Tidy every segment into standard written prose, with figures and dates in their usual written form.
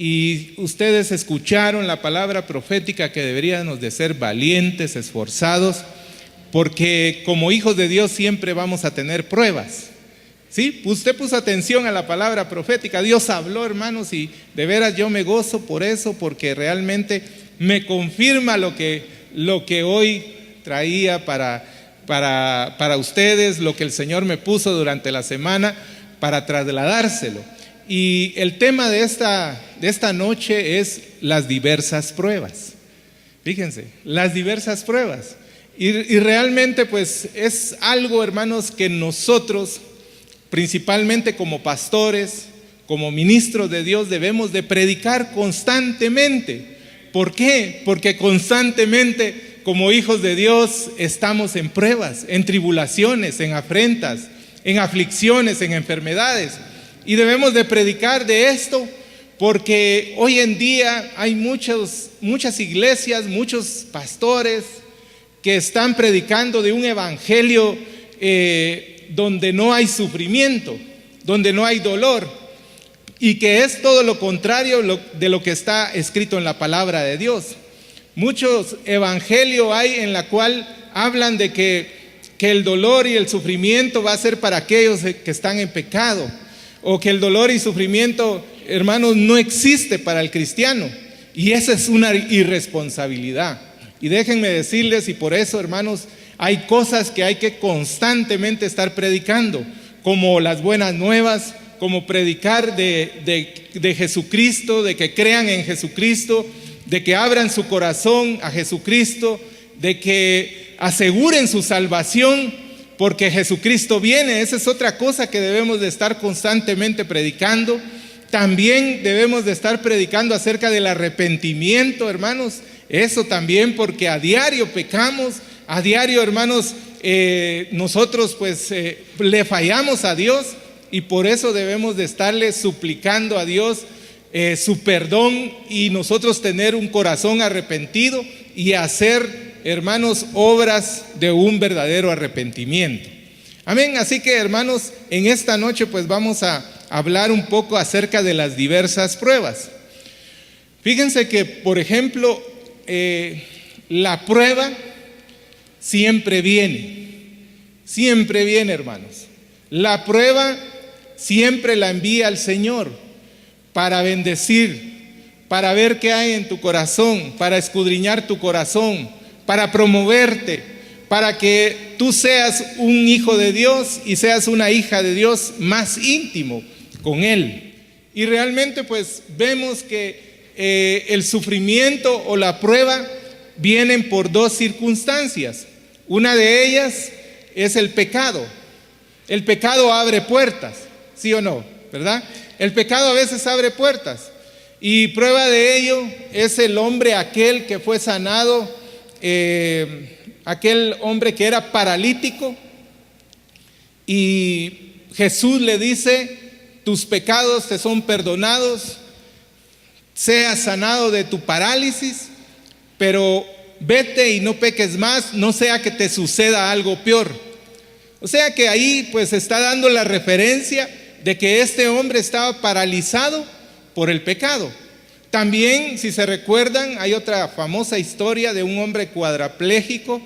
y ustedes escucharon la palabra profética que deberíamos de ser valientes, esforzados, porque como hijos de Dios siempre vamos a tener pruebas. ¿Sí? Usted puso atención a la palabra profética, Dios habló, hermanos, y de veras yo me gozo por eso, porque realmente me confirma lo que hoy traía para ustedes, lo que el Señor me puso durante la semana para trasladárselo. Y el tema de esta noche es las diversas pruebas. Fíjense, las diversas pruebas. Y realmente pues es algo, hermanos, que nosotros, principalmente como pastores, como ministros de Dios, debemos de predicar constantemente. ¿Por qué? Porque constantemente como hijos de Dios estamos en pruebas, en tribulaciones, en afrentas, en aflicciones, en enfermedades. Y debemos de predicar de esto porque hoy en día hay muchas iglesias, muchos pastores que están predicando de un evangelio donde no hay sufrimiento, donde no hay dolor, y que es todo lo contrario de lo que está escrito en la palabra de Dios. Muchos evangelios hay en la cual hablan de que el dolor y el sufrimiento va a ser para aquellos que están en pecado, o que el dolor y sufrimiento, hermanos, no existe para el cristiano, y esa es una irresponsabilidad. Y déjenme decirles, y por eso, hermanos, hay cosas que hay que constantemente estar predicando, como las buenas nuevas, como predicar de Jesucristo, de que crean en Jesucristo, de que abran su corazón a Jesucristo, de que aseguren su salvación, porque Jesucristo viene. Esa es otra cosa que debemos de estar constantemente predicando. También debemos de estar predicando acerca del arrepentimiento, hermanos. Eso también, porque a diario pecamos, a diario, hermanos, nosotros pues le fallamos a Dios, y por eso debemos de estarle suplicando a Dios su perdón, y nosotros tener un corazón arrepentido y hacer, hermanos, obras de un verdadero arrepentimiento. Amén. Así que, hermanos, en esta noche pues vamos a hablar un poco acerca de las diversas pruebas. Fíjense que, por ejemplo, la prueba siempre viene, hermanos. La prueba siempre la envía el Señor para bendecir, para ver qué hay en tu corazón, para escudriñar tu corazón, para promoverte, para que tú seas un hijo de Dios y seas una hija de Dios más íntimo con Él. Y realmente pues vemos que el sufrimiento o la prueba vienen por dos circunstancias. Una de ellas es el pecado. El pecado abre puertas, ¿sí o no? ¿Verdad? El pecado a veces abre puertas, y prueba de ello es el hombre aquel que fue sanado, aquel hombre que era paralítico, y Jesús le dice: tus pecados te son perdonados, seas sanado de tu parálisis, pero vete y no peques más, no sea que te suceda algo peor. O sea que ahí pues está dando la referencia de que este hombre estaba paralizado por el pecado. También, si se recuerdan, hay otra famosa historia de un hombre cuadraplégico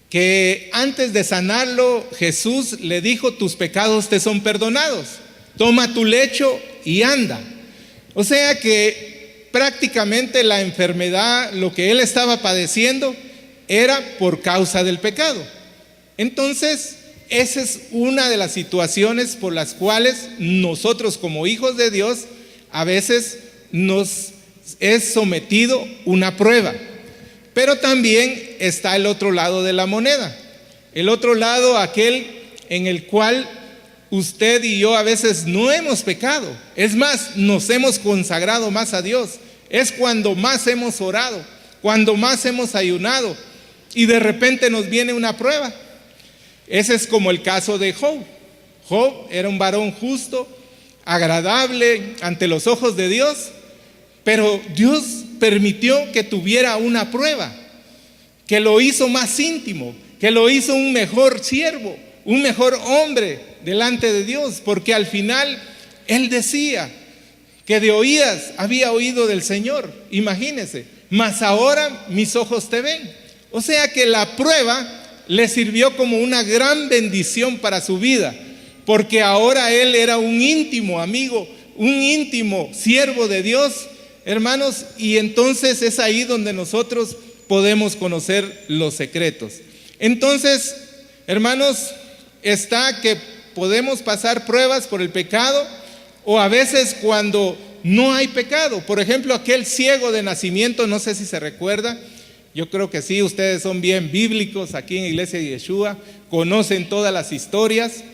que antes de sanarlo, Jesús le dijo: tus pecados te son perdonados, toma tu lecho y anda. O sea que prácticamente la enfermedad, lo que él estaba padeciendo, era por causa del pecado. Entonces, esa es una de las situaciones por las cuales nosotros como hijos de Dios a veces nos es sometido una prueba. Pero también está el otro lado de la moneda. El otro lado, aquel en el cual usted y yo a veces no hemos pecado. Es más, nos hemos consagrado más a Dios. Es cuando más hemos orado, cuando más hemos ayunado, y de repente nos viene una prueba. Ese es como el caso de Job. Job era un varón justo, agradable ante los ojos de Dios, pero Dios permitió que tuviera una prueba, que lo hizo más íntimo, que lo hizo un mejor siervo, un mejor hombre delante de Dios, porque al final él decía que de oídas había oído del Señor, imagínense, mas ahora mis ojos te ven. O sea que la prueba le sirvió como una gran bendición para su vida, porque ahora él era un íntimo amigo, un íntimo siervo de Dios, hermanos, y entonces es ahí donde nosotros podemos conocer los secretos. Entonces, hermanos, está que podemos pasar pruebas por el pecado, o a veces cuando no hay pecado. Por ejemplo, aquel ciego de nacimiento, no sé si se recuerda, yo creo que sí, ustedes son bien bíblicos aquí en Iglesia de Yeshua, conocen todas las historias.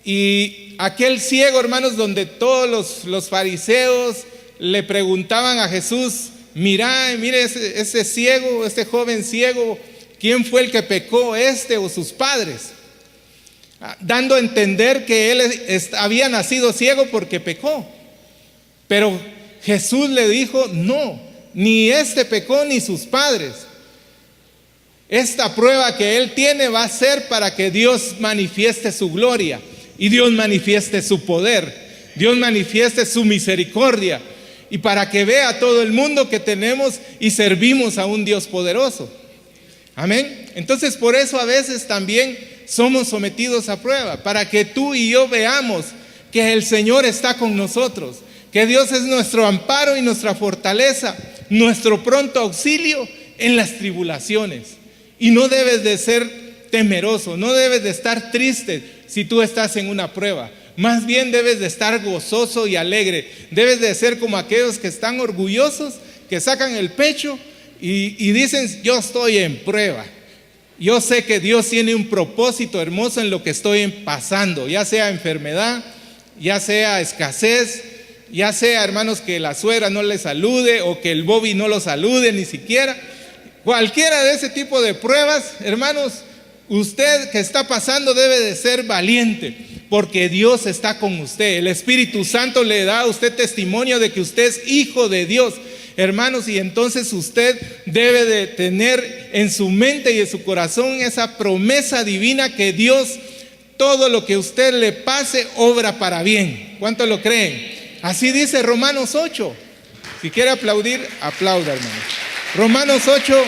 Y aquel ciego, hermanos, donde todos los fariseos le preguntaban a Jesús: mire ese ciego, este joven ciego, ¿quién fue el que pecó, este o sus padres? Dando a entender que él había nacido ciego porque pecó. Pero Jesús le dijo: no, ni este pecó ni sus padres. Esta prueba que él tiene va a ser para que Dios manifieste su gloria y Dios manifieste su poder, Dios manifieste su misericordia, y para que vea todo el mundo que tenemos y servimos a un Dios poderoso. Amén. Entonces, por eso a veces también somos sometidos a prueba, para que tú y yo veamos que el Señor está con nosotros, que Dios es nuestro amparo y nuestra fortaleza, nuestro pronto auxilio en las tribulaciones. Y no debes de ser temeroso, no debes de estar triste si tú estás en una prueba. Más bien debes de estar gozoso y alegre. Debes de ser como aquellos que están orgullosos, que sacan el pecho y dicen: yo estoy en prueba. Yo sé que Dios tiene un propósito hermoso en lo que estoy pasando, ya sea enfermedad, ya sea escasez, ya sea, hermanos, que la suegra no le salude o que el Bobby no lo salude ni siquiera. Cualquiera de ese tipo de pruebas, hermanos, usted que está pasando debe de ser valiente, porque Dios está con usted. El Espíritu Santo le da a usted testimonio de que usted es hijo de Dios, hermanos, y entonces usted debe de tener en su mente y en su corazón esa promesa divina que Dios, todo lo que usted le pase, obra para bien. ¿Cuántos lo creen? Así dice Romanos 8. Si quiere aplaudir, aplauda, hermano. Romanos 8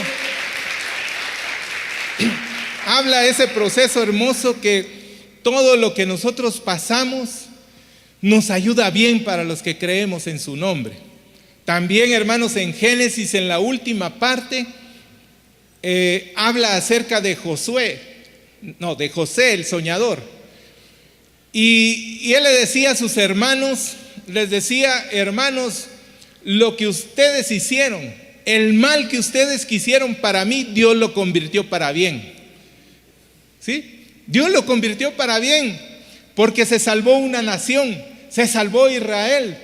habla de ese proceso hermoso que todo lo que nosotros pasamos nos ayuda bien para los que creemos en su nombre. También, hermanos, en Génesis, en la última parte, habla acerca de José el soñador. Y él le decía a sus hermanos, les decía: hermanos, lo que ustedes hicieron, el mal que ustedes quisieron para mí, Dios lo convirtió para bien. ¿Sí? Dios lo convirtió para bien, porque se salvó una nación, se salvó Israel.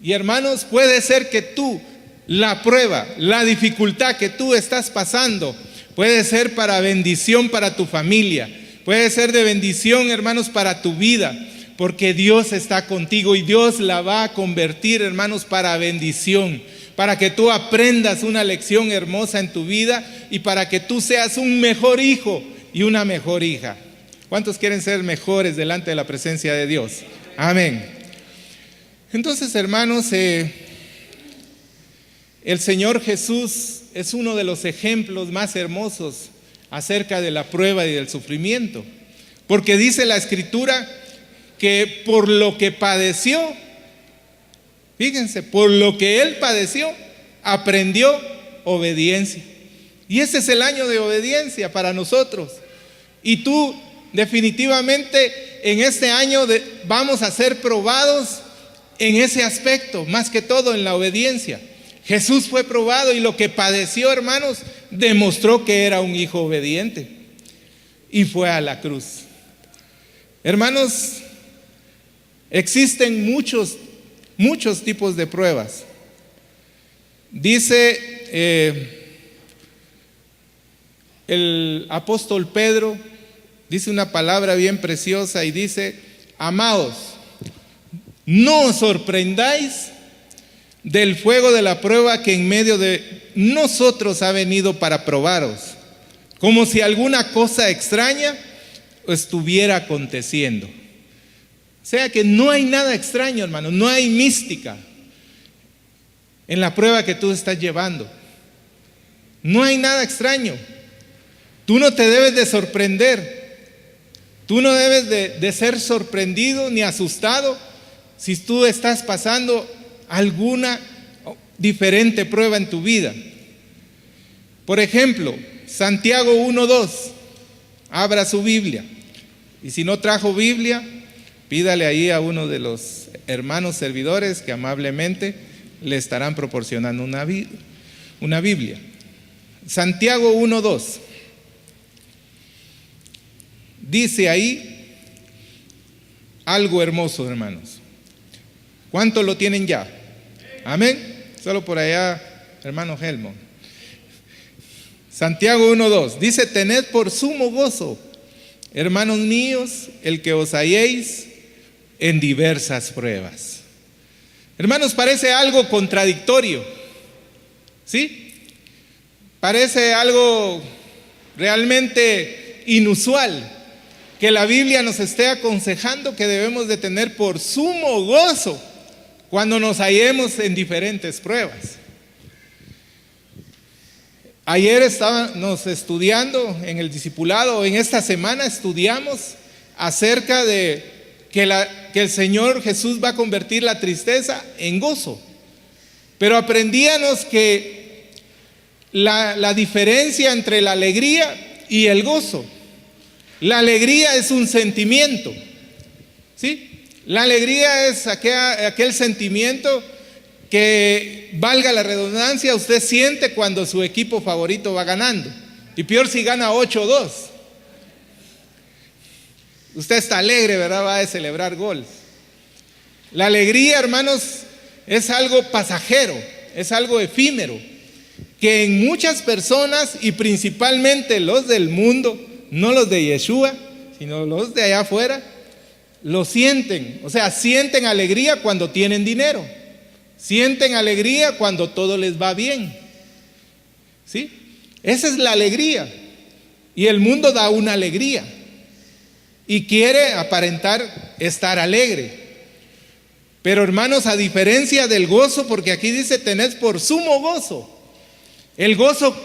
Y hermanos, puede ser que tú, la prueba, la dificultad que tú estás pasando, puede ser para bendición para tu familia, puede ser de bendición, hermanos, para tu vida, porque Dios está contigo y Dios la va a convertir, hermanos, para bendición, para que tú aprendas una lección hermosa en tu vida y para que tú seas un mejor hijo y una mejor hija. ¿Cuántos quieren ser mejores delante de la presencia de Dios? Amén. Entonces, hermanos, el Señor Jesús es uno de los ejemplos más hermosos acerca de la prueba y del sufrimiento, porque dice la Escritura que por lo que padeció, fíjense, por lo que Él padeció, aprendió obediencia. Y ese es el año de obediencia para nosotros. Y tú definitivamente en este año vamos a ser probados en ese aspecto, más que todo en la obediencia. Jesús fue probado y lo que padeció, hermanos, demostró que era un hijo obediente y fue a la cruz. Hermanos, existen muchos tipos de pruebas. Dice el apóstol Pedro, dice una palabra bien preciosa y dice: amados, no os sorprendáis del fuego de la prueba que en medio de nosotros ha venido para probaros, como si alguna cosa extraña estuviera aconteciendo. O sea que no hay nada extraño, hermano, no hay mística en la prueba que tú estás llevando. No hay nada extraño. Tú no te debes de sorprender. Tú no debes de ser sorprendido ni asustado si tú estás pasando alguna diferente prueba en tu vida. Por ejemplo, Santiago 1:2. Abra su Biblia. Y si no trajo Biblia, pídale ahí a uno de los hermanos servidores que amablemente le estarán proporcionando una Biblia. Santiago 1:2. Dice ahí algo hermoso, hermanos. ¿Cuántos lo tienen ya? Amén. Solo por allá, hermano Helmut. Santiago 1:2. Dice: tened por sumo gozo, hermanos míos, el que os halléis en diversas pruebas. Hermanos, parece algo contradictorio, ¿sí? Parece algo realmente inusual que la Biblia nos esté aconsejando que debemos de tener por sumo gozo cuando nos hallemos en diferentes pruebas. Ayer estábamos estudiando en el discipulado, en esta semana estudiamos acerca de que el Señor Jesús va a convertir la tristeza en gozo. Pero aprendíamos que la diferencia entre la alegría y el gozo. La alegría es un sentimiento, ¿sí? La alegría es aquel sentimiento que, valga la redundancia, usted siente cuando su equipo favorito va ganando. Y peor si gana 8-2. Usted está alegre, ¿verdad? Va a celebrar gol. La alegría, hermanos, es algo pasajero, es algo efímero, que en muchas personas, y principalmente los del mundo, no los de Yeshua, sino los de allá afuera, lo sienten. O sea, sienten alegría cuando tienen dinero. Sienten alegría cuando todo les va bien. ¿Sí? Esa es la alegría. Y el mundo da una alegría. Y quiere aparentar estar alegre. Pero hermanos, a diferencia del gozo, porque aquí dice: tened por sumo gozo. El gozo,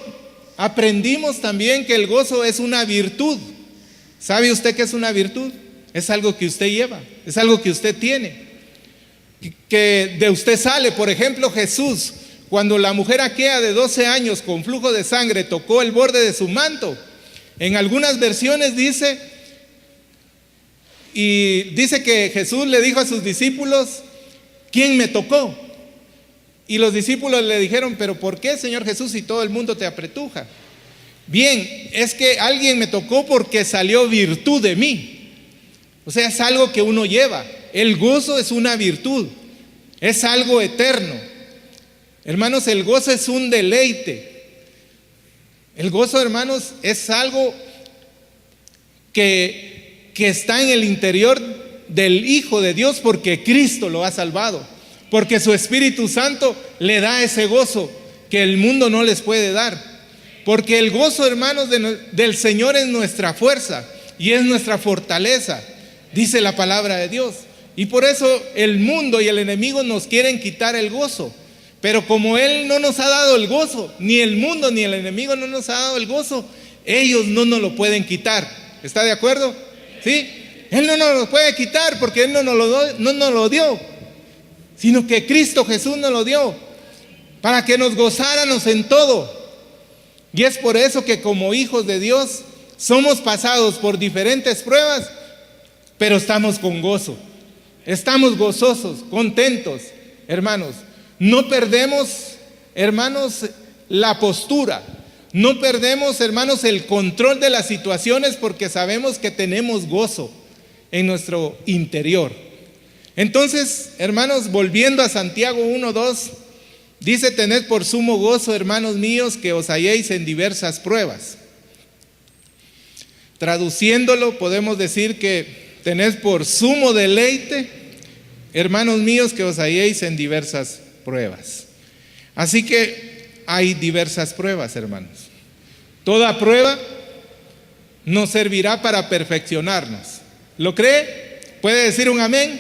aprendimos también que el gozo es una virtud. ¿Sabe usted qué es una virtud? Es algo que usted lleva, es algo que usted tiene, que de usted sale. Por ejemplo, Jesús, cuando la mujer aquella de 12 años con flujo de sangre tocó el borde de su manto, en algunas versiones dice que Jesús le dijo a sus discípulos: ¿quién me tocó? Y los discípulos le dijeron: ¿pero por qué, Señor Jesús, si todo el mundo te apretuja? Bien, es que alguien me tocó porque salió virtud de mí. O sea, es algo que uno lleva. El gozo es una virtud, es algo eterno. Hermanos, el gozo es un deleite. El gozo, hermanos, es algo que está en el interior del Hijo de Dios, porque Cristo lo ha salvado, porque su Espíritu Santo le da ese gozo que el mundo no les puede dar. Porque el gozo, hermanos, del Señor es nuestra fuerza y es nuestra fortaleza, dice la palabra de Dios. Y por eso el mundo y el enemigo nos quieren quitar el gozo. Pero como Él no nos ha dado el gozo, ni el mundo ni el enemigo no nos ha dado el gozo, ellos no nos lo pueden quitar. ¿Está de acuerdo? ¿Sí? Él no nos lo puede quitar porque Él no nos lo dio, sino que Cristo Jesús nos lo dio para que nos gozáramos en todo. Y es por eso que como hijos de Dios somos pasados por diferentes pruebas, pero estamos con gozo, estamos gozosos, contentos, hermanos. No perdemos, hermanos, la postura, no perdemos, hermanos, el control de las situaciones, porque sabemos que tenemos gozo en nuestro interior. Entonces, hermanos, volviendo a Santiago 1:2, dice: tened por sumo gozo, hermanos míos, que os halléis en diversas pruebas. Traduciéndolo, podemos decir que tened por sumo deleite, hermanos míos, que os halléis en diversas pruebas. Así que hay diversas pruebas, hermanos. Toda prueba nos servirá para perfeccionarnos. ¿Lo cree? ¿Puede decir un amén?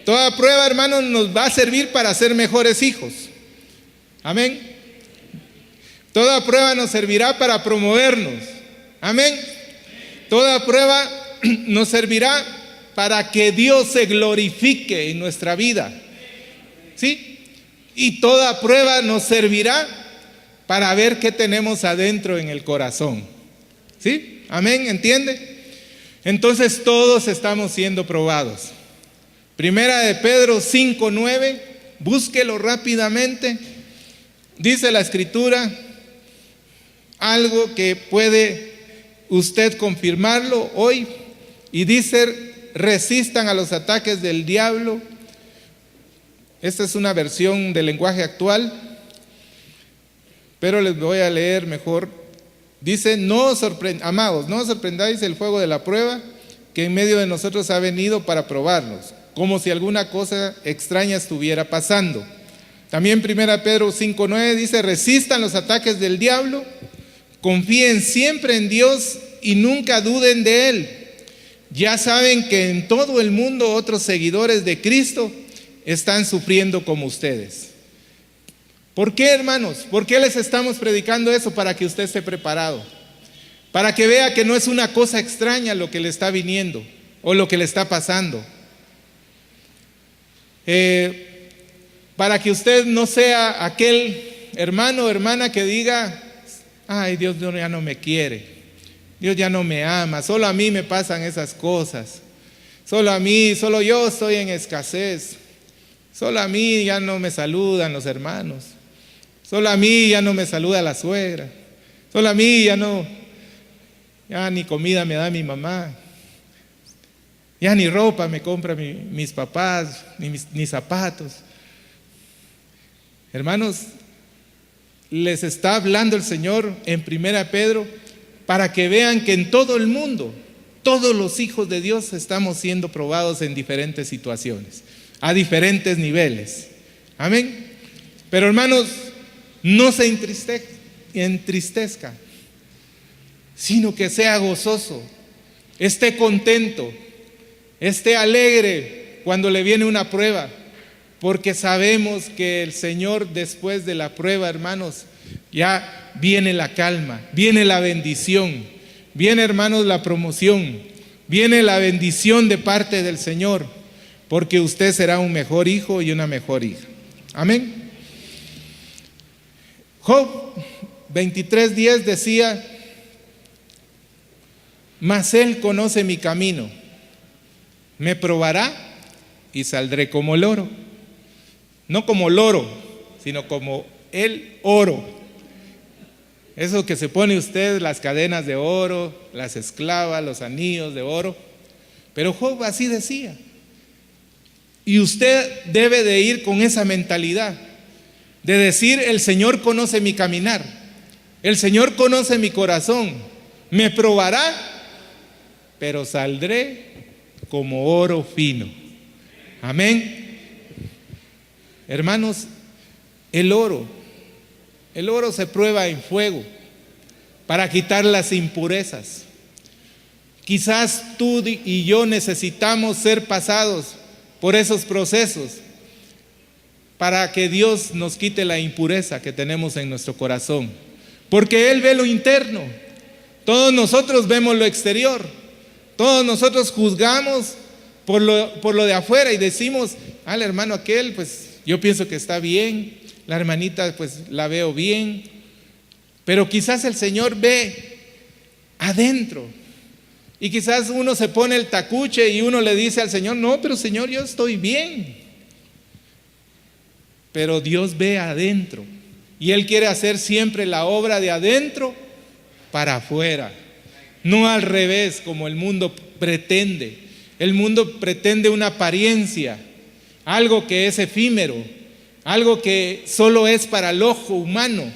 Toda prueba, hermanos, nos va a servir para ser mejores hijos. Amén. Toda prueba nos servirá para promovernos. Amén. Toda prueba nos servirá para que Dios se glorifique en nuestra vida. ¿Sí? Y toda prueba nos servirá para ver qué tenemos adentro en el corazón. ¿Sí? Amén, ¿entiende? Entonces todos estamos siendo probados. Primera de Pedro 5:9, búsquelo rápidamente. Dice la Escritura algo que puede usted confirmarlo hoy, y dice: resistan a los ataques del diablo. Esta es una versión del lenguaje actual, pero les voy a leer mejor. Dice: amados, no os sorprendáis el fuego de la prueba que en medio de nosotros ha venido para probarnos, como si alguna cosa extraña estuviera pasando. También 1 Pedro 5:9 dice: resistan los ataques del diablo, confíen siempre en Dios y nunca duden de Él. Ya saben que en todo el mundo otros seguidores de Cristo están sufriendo como ustedes. ¿Por qué, hermanos? ¿Por qué les estamos predicando eso? Para que usted esté preparado, para que vea que no es una cosa extraña lo que le está viniendo o lo que le está pasando. Para que usted no sea aquel hermano o hermana que diga: ay, Dios ya no me quiere, Dios ya no me ama, solo a mí me pasan esas cosas, solo yo estoy en escasez, solo a mí ya no me saludan los hermanos, solo a mí ya no me saluda la suegra, solo a mí ya ni comida me da mi mamá, ya ni ropa me compra mis papás, ni zapatos. Hermanos, les está hablando el Señor en 1 Pedro para que vean que en todo el mundo, todos los hijos de Dios estamos siendo probados en diferentes situaciones, a diferentes niveles. Amén. Pero, hermanos, no se entristezca, sino que sea gozoso, esté contento, esté alegre cuando le viene una prueba, porque sabemos que el Señor, después de la prueba, hermanos, ya viene la calma, viene la bendición, viene, hermanos, la promoción, viene la bendición de parte del Señor, porque usted será un mejor hijo y una mejor hija. Amén. Job 23:10 decía: mas Él conoce mi camino, me probará y saldré como el oro. No como loro, sino como el oro. Eso que se pone usted, las cadenas de oro, las esclavas, los anillos de oro. Pero Job así decía. Y usted debe de ir con esa mentalidad, de decir: el Señor conoce mi caminar, el Señor conoce mi corazón, me probará, pero saldré como oro fino. Amén. Hermanos, el oro se prueba en fuego para quitar las impurezas. Quizás tú y yo necesitamos ser pasados por esos procesos para que Dios nos quite la impureza que tenemos en nuestro corazón, porque Él ve lo interno. Todos nosotros vemos lo exterior, todos nosotros juzgamos por lo de afuera y decimos: al hermano aquel, pues yo pienso que está bien, la hermanita pues la veo bien, pero quizás el Señor ve adentro, y quizás uno se pone el tacuche y uno le dice al Señor: no, pero Señor, yo estoy bien. Pero Dios ve adentro, y Él quiere hacer siempre la obra de adentro para afuera, no al revés como el mundo pretende. El mundo pretende una apariencia, algo que es efímero, algo que solo es para el ojo humano,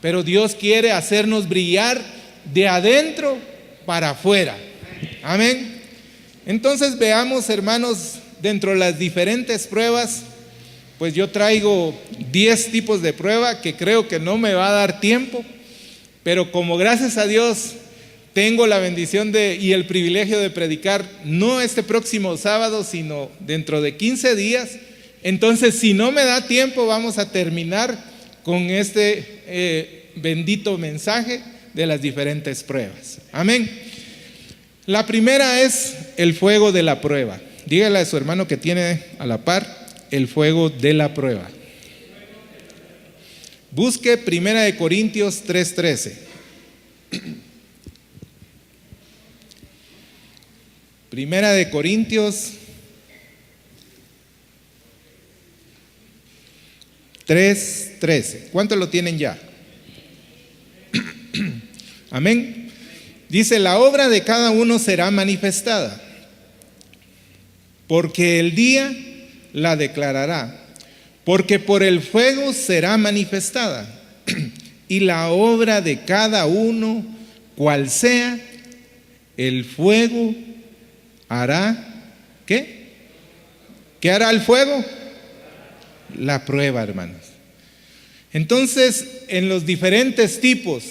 pero Dios quiere hacernos brillar de adentro para afuera. Amén. Entonces veamos, hermanos, dentro de las diferentes pruebas, pues yo traigo 10 tipos de prueba que creo que no me va a dar tiempo, pero como gracias a Dios tengo la bendición y el privilegio de predicar no este próximo sábado, sino dentro de 15 días. Entonces, si no me da tiempo, vamos a terminar con este bendito mensaje de las diferentes pruebas. Amén. La primera es el fuego de la prueba. Dígale a su hermano que tiene a la par el fuego de la prueba. Busque 1 Corintios 3:13. 1 Corintios 3:13. ¿Cuántos lo tienen ya? Amén. Dice: la obra de cada uno será manifestada, porque el día la declarará, porque por el fuego será manifestada, y la obra de cada uno, cual sea, el fuego hará, ¿qué? ¿Qué hará el fuego? La prueba, hermanos. Entonces, en los diferentes tipos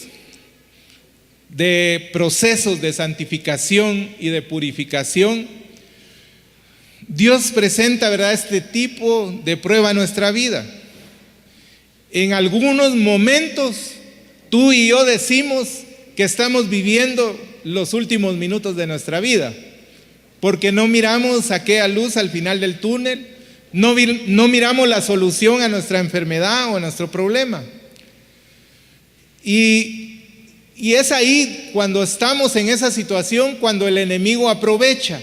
de procesos de santificación y de purificación, Dios presenta, ¿verdad?, este tipo de prueba a nuestra vida. En algunos momentos, tú y yo decimos que estamos viviendo los últimos minutos de nuestra vida, porque no miramos aquella luz al final del túnel, no miramos la solución a nuestra enfermedad o a nuestro problema. Y es ahí cuando estamos en esa situación, cuando el enemigo aprovecha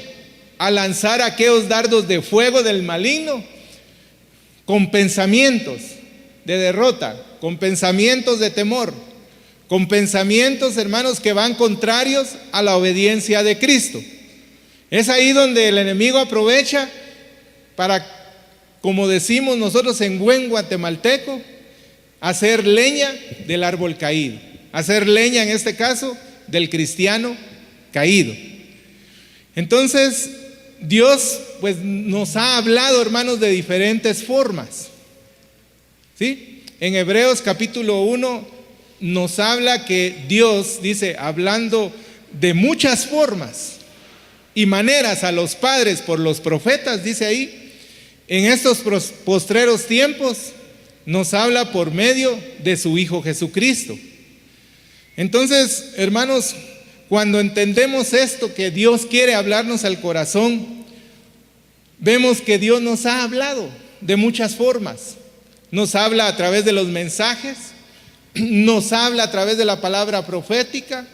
a lanzar aquellos dardos de fuego del maligno con pensamientos de derrota, con pensamientos de temor, con pensamientos, hermanos, que van contrarios a la obediencia de Cristo. Es ahí donde el enemigo aprovecha para, como decimos nosotros en buen guatemalteco, hacer leña del árbol caído, hacer leña en este caso del cristiano caído. Entonces, Dios pues nos ha hablado, hermanos, de diferentes formas, ¿sí? En Hebreos capítulo 1 nos habla que Dios, dice, hablando de muchas formas y maneras a los padres por los profetas, dice ahí, en estos postreros tiempos nos habla por medio de su Hijo Jesucristo. Entonces, hermanos, cuando entendemos esto, que Dios quiere hablarnos al corazón, vemos que Dios nos ha hablado de muchas formas. Nos habla a través de los mensajes, nos habla a través de la palabra profética,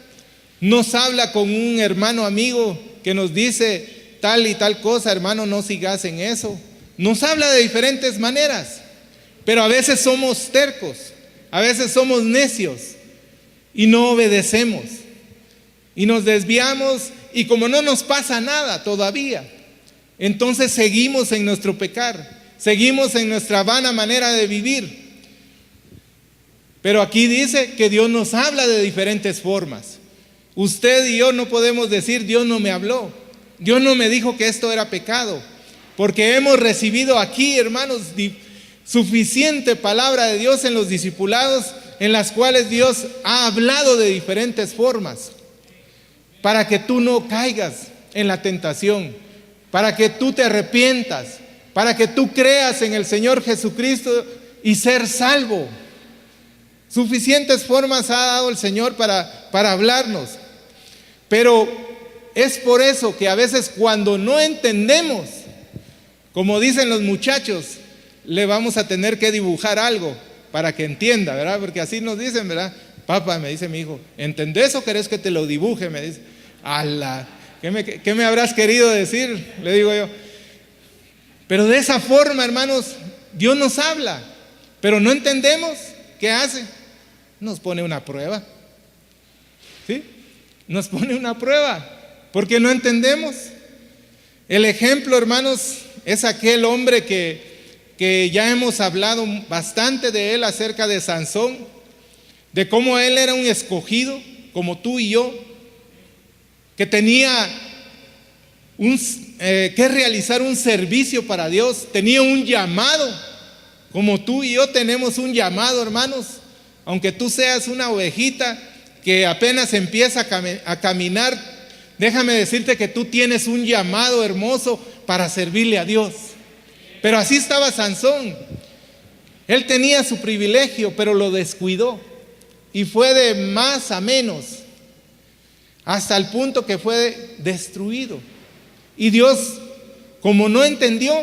nos habla con un hermano amigo que nos dice tal y tal cosa, hermano, no sigas en eso. Nos habla de diferentes maneras, pero a veces somos tercos, a veces somos necios y no obedecemos y nos desviamos, y como no nos pasa nada todavía, entonces seguimos en nuestro pecar, seguimos en nuestra vana manera de vivir. Pero aquí dice que Dios nos habla de diferentes formas. Usted y yo no podemos decir: Dios no me habló, Dios no me dijo que esto era pecado, porque hemos recibido aquí, hermanos, suficiente palabra de Dios en los discipulados, en las cuales Dios ha hablado de diferentes formas, para que tú no caigas en la tentación, para que tú te arrepientas, para que tú creas en el Señor Jesucristo y ser salvo. Suficientes formas ha dado el Señor para hablarnos. Pero es por eso que a veces cuando no entendemos, como dicen los muchachos, le vamos a tener que dibujar algo para que entienda, ¿verdad? Porque así nos dicen, ¿verdad? Papá, me dice mi hijo, ¿entendés o querés que te lo dibuje? Me dice, ¡ala! ¿Qué me habrás querido decir? Le digo yo. Pero de esa forma, hermanos, Dios nos habla, pero no entendemos. ¿Qué hace? Nos pone una prueba, ¿sí? Nos pone una prueba, porque no entendemos. El ejemplo, hermanos, es aquel hombre que ya hemos hablado bastante de él, acerca de Sansón, de cómo él era un escogido, como tú y yo, que tenía que realizar un servicio para Dios, tenía un llamado, como tú y yo tenemos un llamado, hermanos. Aunque tú seas una ovejita que apenas empieza a caminar, déjame decirte que tú tienes un llamado hermoso para servirle a Dios. Pero así estaba Sansón. Él tenía su privilegio, pero lo descuidó. Y fue de más a menos, hasta el punto que fue destruido. Y Dios, como no entendió,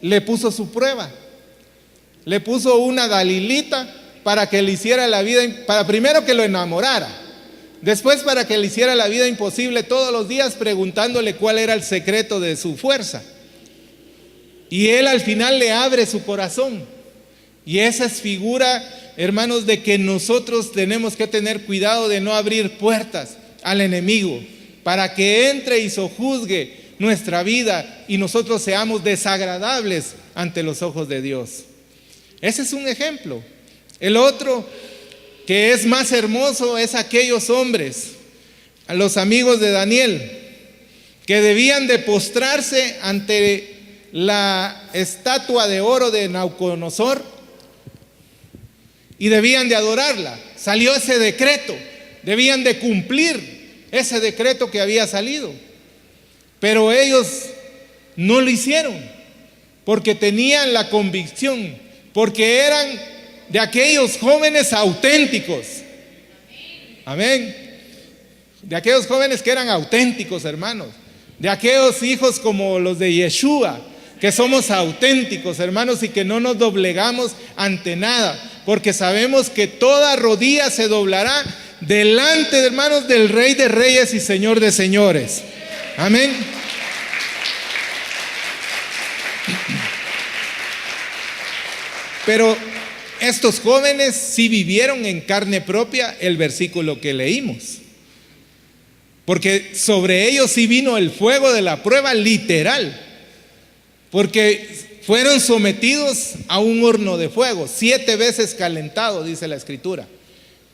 le puso su prueba. Le puso una Dalilita para que le hiciera la vida, para primero que lo enamorara, después para que le hiciera la vida imposible todos los días preguntándole cuál era el secreto de su fuerza. Y él al final le abre su corazón. Y esa es figura, hermanos, de que nosotros tenemos que tener cuidado de no abrir puertas al enemigo para que entre y sojuzgue nuestra vida y nosotros seamos desagradables ante los ojos de Dios. Ese es un ejemplo. El otro, que es más hermoso, es aquellos hombres, a los amigos de Daniel, que debían de postrarse ante la estatua de oro de Nabucodonosor y debían de adorarla. Salió ese decreto, debían de cumplir ese decreto que había salido, pero ellos no lo hicieron porque tenían la convicción, porque eran de aquellos jóvenes auténticos. Amén. De aquellos jóvenes que eran auténticos, hermanos. De aquellos hijos como los de Yeshua, que somos auténticos, hermanos, y que no nos doblegamos ante nada, porque sabemos que toda rodilla se doblará delante, hermanos, del Rey de Reyes y Señor de Señores. Amén. Pero estos jóvenes sí vivieron en carne propia el versículo que leímos, porque sobre ellos sí vino el fuego de la prueba literal, porque fueron sometidos a un horno de fuego, 7 veces calentado, dice la Escritura,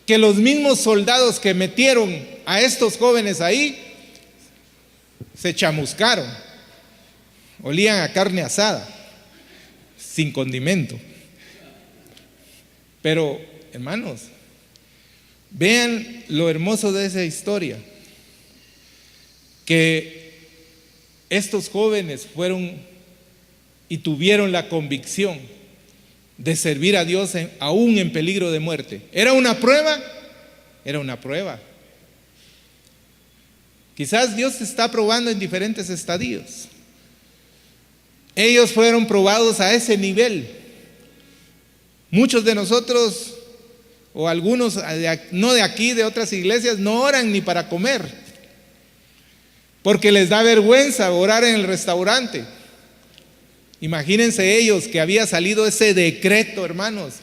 que los mismos soldados que metieron a estos jóvenes ahí se chamuscaron, olían a carne asada, sin condimento. Pero, hermanos, vean lo hermoso de esa historia, que estos jóvenes fueron y tuvieron la convicción de servir a Dios aún en peligro de muerte. ¿Era una prueba? Era una prueba. Quizás Dios te está probando en diferentes estadios. Ellos fueron probados a ese nivel. Muchos de nosotros, o algunos no de aquí, de otras iglesias, no oran ni para comer, porque les da vergüenza orar en el restaurante. Imagínense ellos que había salido ese decreto, hermanos,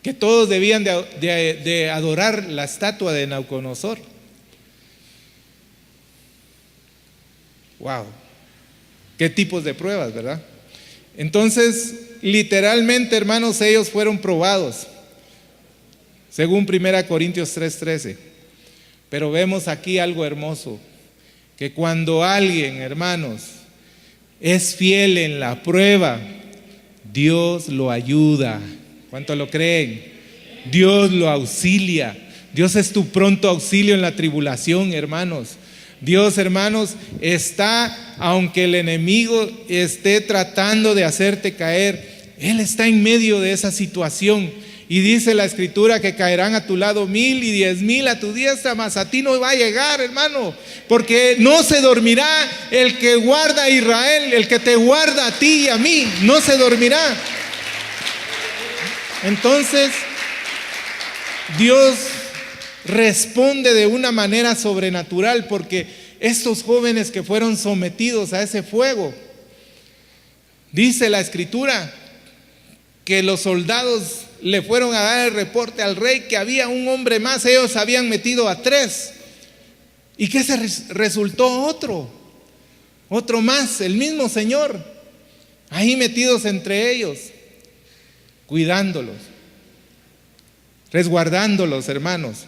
que todos debían de adorar la estatua de Nabucodonosor. Wow, qué tipos de pruebas, ¿verdad? Entonces, literalmente, hermanos, ellos fueron probados, según 1 Corintios 3:13. Pero vemos aquí algo hermoso, que cuando alguien, hermanos, es fiel en la prueba, Dios lo ayuda. ¿Cuánto lo creen? Dios lo auxilia. Dios es tu pronto auxilio en la tribulación, hermanos. Dios, hermanos, está, aunque el enemigo esté tratando de hacerte caer, Él está en medio de esa situación. Y dice la Escritura que caerán a tu lado 1000 y 10,000 a tu diestra, mas a ti no va a llegar, hermano, porque no se dormirá el que guarda a Israel, el que te guarda a ti y a mí, no se dormirá. Entonces, Dios responde de una manera sobrenatural, porque estos jóvenes que fueron sometidos a ese fuego, dice la Escritura que los soldados le fueron a dar el reporte al rey que había un hombre más. Ellos habían metido a 3 y que se resultó otro más, el mismo Señor ahí metidos entre ellos, cuidándolos, resguardándolos, hermanos.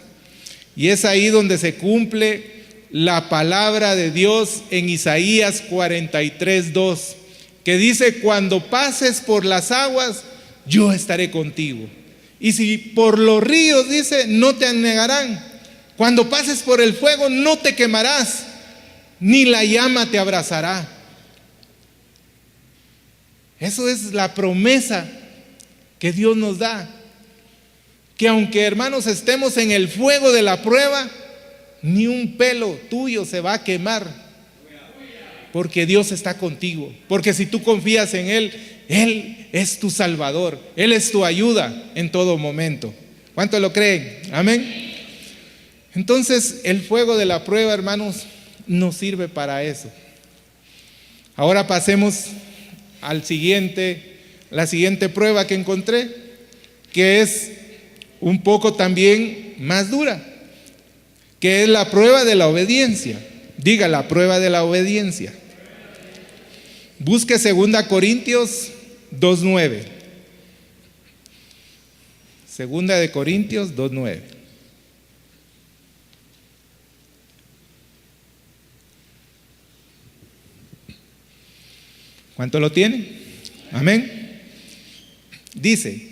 Y es ahí donde se cumple la palabra de Dios en Isaías 43:2, que dice: cuando pases por las aguas, yo estaré contigo, Y si por los ríos, dice, no te anegarán. Cuando pases por el fuego, no te quemarás, ni la llama te abrazará. Eso es la promesa que Dios nos da. Que aunque, hermanos, estemos en el fuego de la prueba, ni un pelo tuyo se va a quemar. Porque Dios está contigo. Porque si tú confías en Él, Él es tu Salvador. Él es tu ayuda en todo momento. ¿Cuántos lo creen? Amén. Entonces, el fuego de la prueba, hermanos, nos sirve para eso. Ahora pasemos la siguiente prueba que encontré, que es un poco también más dura, que es la prueba de la obediencia. Diga, la prueba de la obediencia. Busque 2 Corintios 2:9. 2 Corintios 2:9. ¿Cuánto lo tienen? Amén. Dice,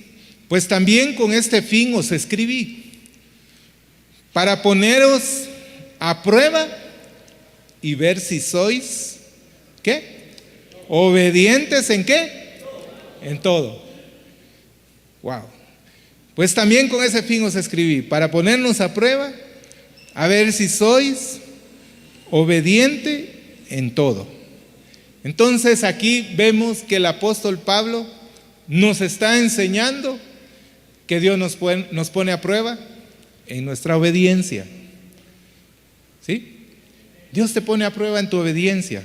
pues también con este fin os escribí, para poneros a prueba y ver si sois, ¿qué? Obedientes en ¿qué? En todo. Wow. Pues también con ese fin os escribí, para ponernos a prueba, a ver si sois obediente en todo. Entonces aquí vemos que el apóstol Pablo nos está enseñando que Dios nos pone a prueba en nuestra obediencia. ¿Sí? Dios te pone a prueba en tu obediencia.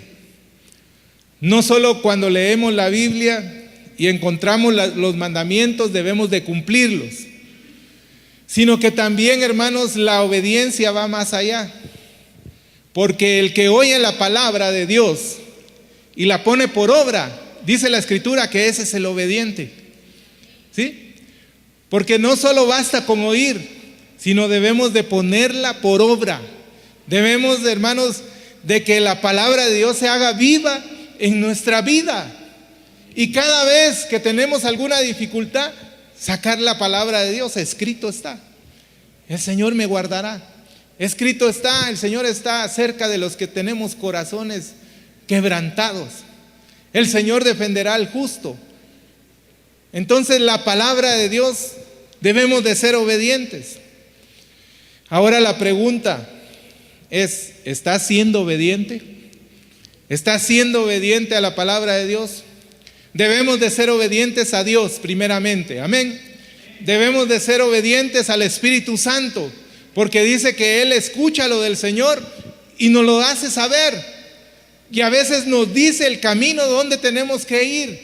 No solo cuando leemos la Biblia y encontramos los mandamientos debemos de cumplirlos, sino que también, hermanos, la obediencia va más allá. Porque el que oye la palabra de Dios y la pone por obra, dice la Escritura que ese es el obediente. ¿Sí? Porque no solo basta con oír, sino debemos de ponerla por obra. Debemos, hermanos, de que la palabra de Dios se haga viva en nuestra vida. Y cada vez que tenemos alguna dificultad, sacar la palabra de Dios. Escrito está, el Señor me guardará. Escrito está, el Señor está cerca de los que tenemos corazones quebrantados. El Señor defenderá al justo. Entonces la palabra de Dios debemos de ser obedientes. Ahora la pregunta es, ¿estás siendo obediente? ¿Estás siendo obediente a la palabra de Dios? Debemos de ser obedientes a Dios primeramente, amén. Debemos de ser obedientes al Espíritu Santo, porque dice que Él escucha lo del Señor y nos lo hace saber. Y a veces nos dice el camino donde tenemos que ir,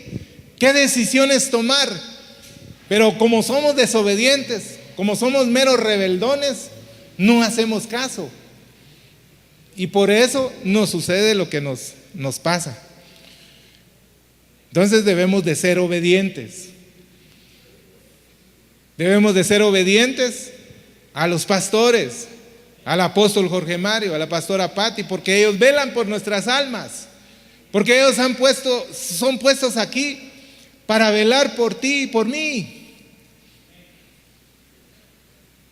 qué decisiones tomar. Pero como somos desobedientes, como somos meros rebeldones, no hacemos caso. Y por eso nos sucede lo que nos pasa. Entonces debemos de ser obedientes. Debemos de ser obedientes a los pastores, al apóstol Jorge Mario, a la pastora Patti, porque ellos velan por nuestras almas, porque ellos son puestos aquí para velar por ti y por mí.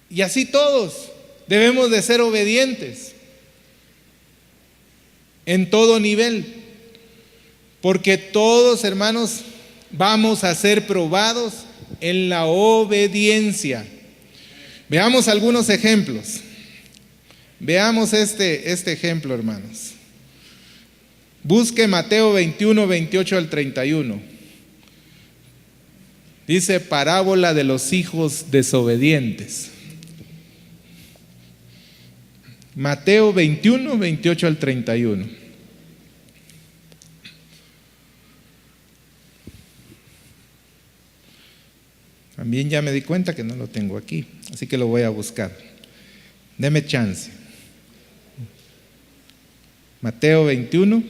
Y así todos debemos de ser obedientes en todo nivel, porque todos, hermanos, vamos a ser probados en la obediencia. Veamos algunos ejemplos. Veamos este ejemplo, hermanos. Busque Mateo 21, 28 al 31. Dice, parábola de los hijos desobedientes. Mateo 21, 28 al 31. También ya me di cuenta que no lo tengo aquí, así que lo voy a buscar. Deme chance. Mateo 21,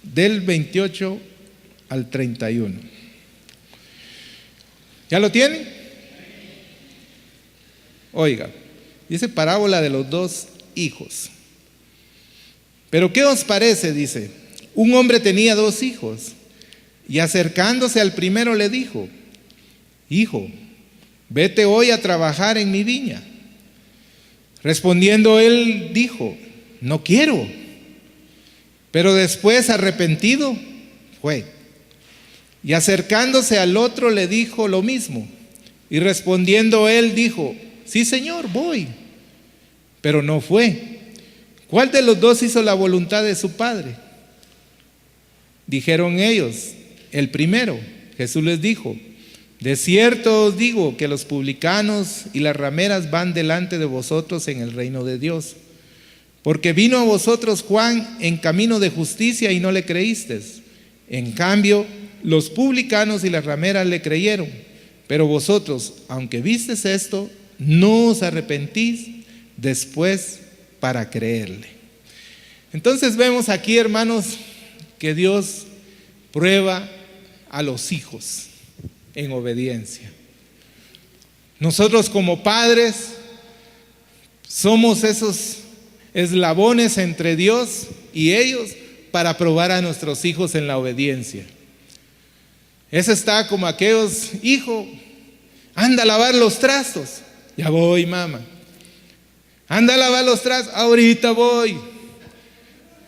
del 28 al 31. ¿Ya lo tienen? Oiga, dice parábola de los dos hijos. Pero ¿qué os parece? Dice, un hombre tenía 2 hijos y acercándose al primero le dijo, hijo, vete hoy a trabajar en mi viña. Respondiendo él dijo, no quiero. Pero después, arrepentido, fue. Y acercándose al otro le dijo lo mismo. Y respondiendo él dijo, sí, Señor, voy. Pero no fue. ¿Cuál de los dos hizo la voluntad de su padre? Dijeron ellos, el primero. Jesús les dijo, de cierto os digo que los publicanos y las rameras van delante de vosotros en el reino de Dios. Porque vino a vosotros Juan en camino de justicia y no le creísteis. En cambio, los publicanos y las rameras le creyeron. Pero vosotros, aunque visteis esto, no os arrepentís después para creerle. Entonces vemos aquí, hermanos, que Dios prueba a los hijos en obediencia. Nosotros como padres somos esos eslabones entre Dios y ellos para probar a nuestros hijos en la obediencia. Ese está como aquellos, hijo, anda a lavar los trastos. Ya voy, mamá. Anda a lavar los trastos, ahorita voy.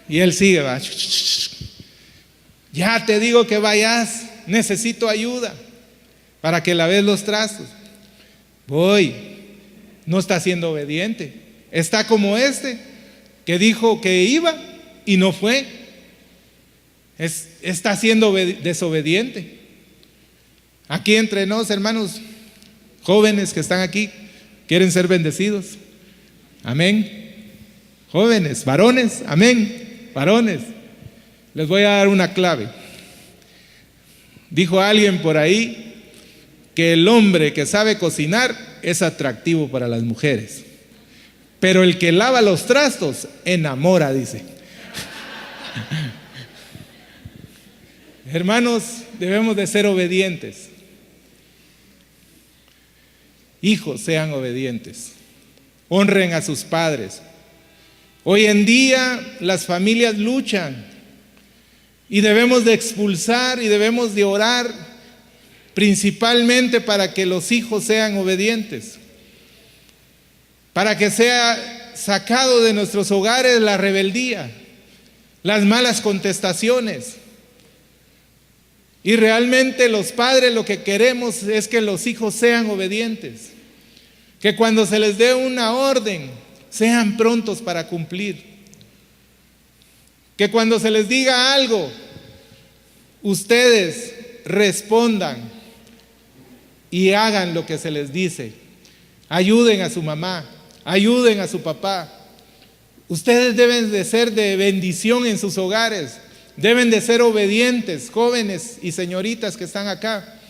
Y él sigue, va. Ya te digo que vayas, necesito ayuda para que laves los trastos. Voy. No está siendo obediente. Está como este que dijo que iba y no fue. Está siendo desobediente. Aquí entre nos, hermanos jóvenes que están aquí, quieren ser bendecidos. Amén. Jóvenes, varones, amén. Varones, les voy a dar una clave. Dijo alguien por ahí que el hombre que sabe cocinar es atractivo para las mujeres, pero el que lava los trastos enamora, dice. Hermanos, debemos de ser obedientes. Hijos, sean obedientes. Honren a sus padres. Hoy en día las familias luchan y debemos de expulsar y debemos de orar principalmente para que los hijos sean obedientes, para que sea sacado de nuestros hogares la rebeldía, las malas contestaciones. Y realmente los padres lo que queremos es que los hijos sean obedientes, que cuando se les dé una orden sean prontos para cumplir, que cuando se les diga algo ustedes respondan y hagan lo que se les dice. Ayuden a su mamá, ayuden a su papá. Ustedes deben de ser de bendición en sus hogares. Deben de ser obedientes, jóvenes y señoritas que están acá.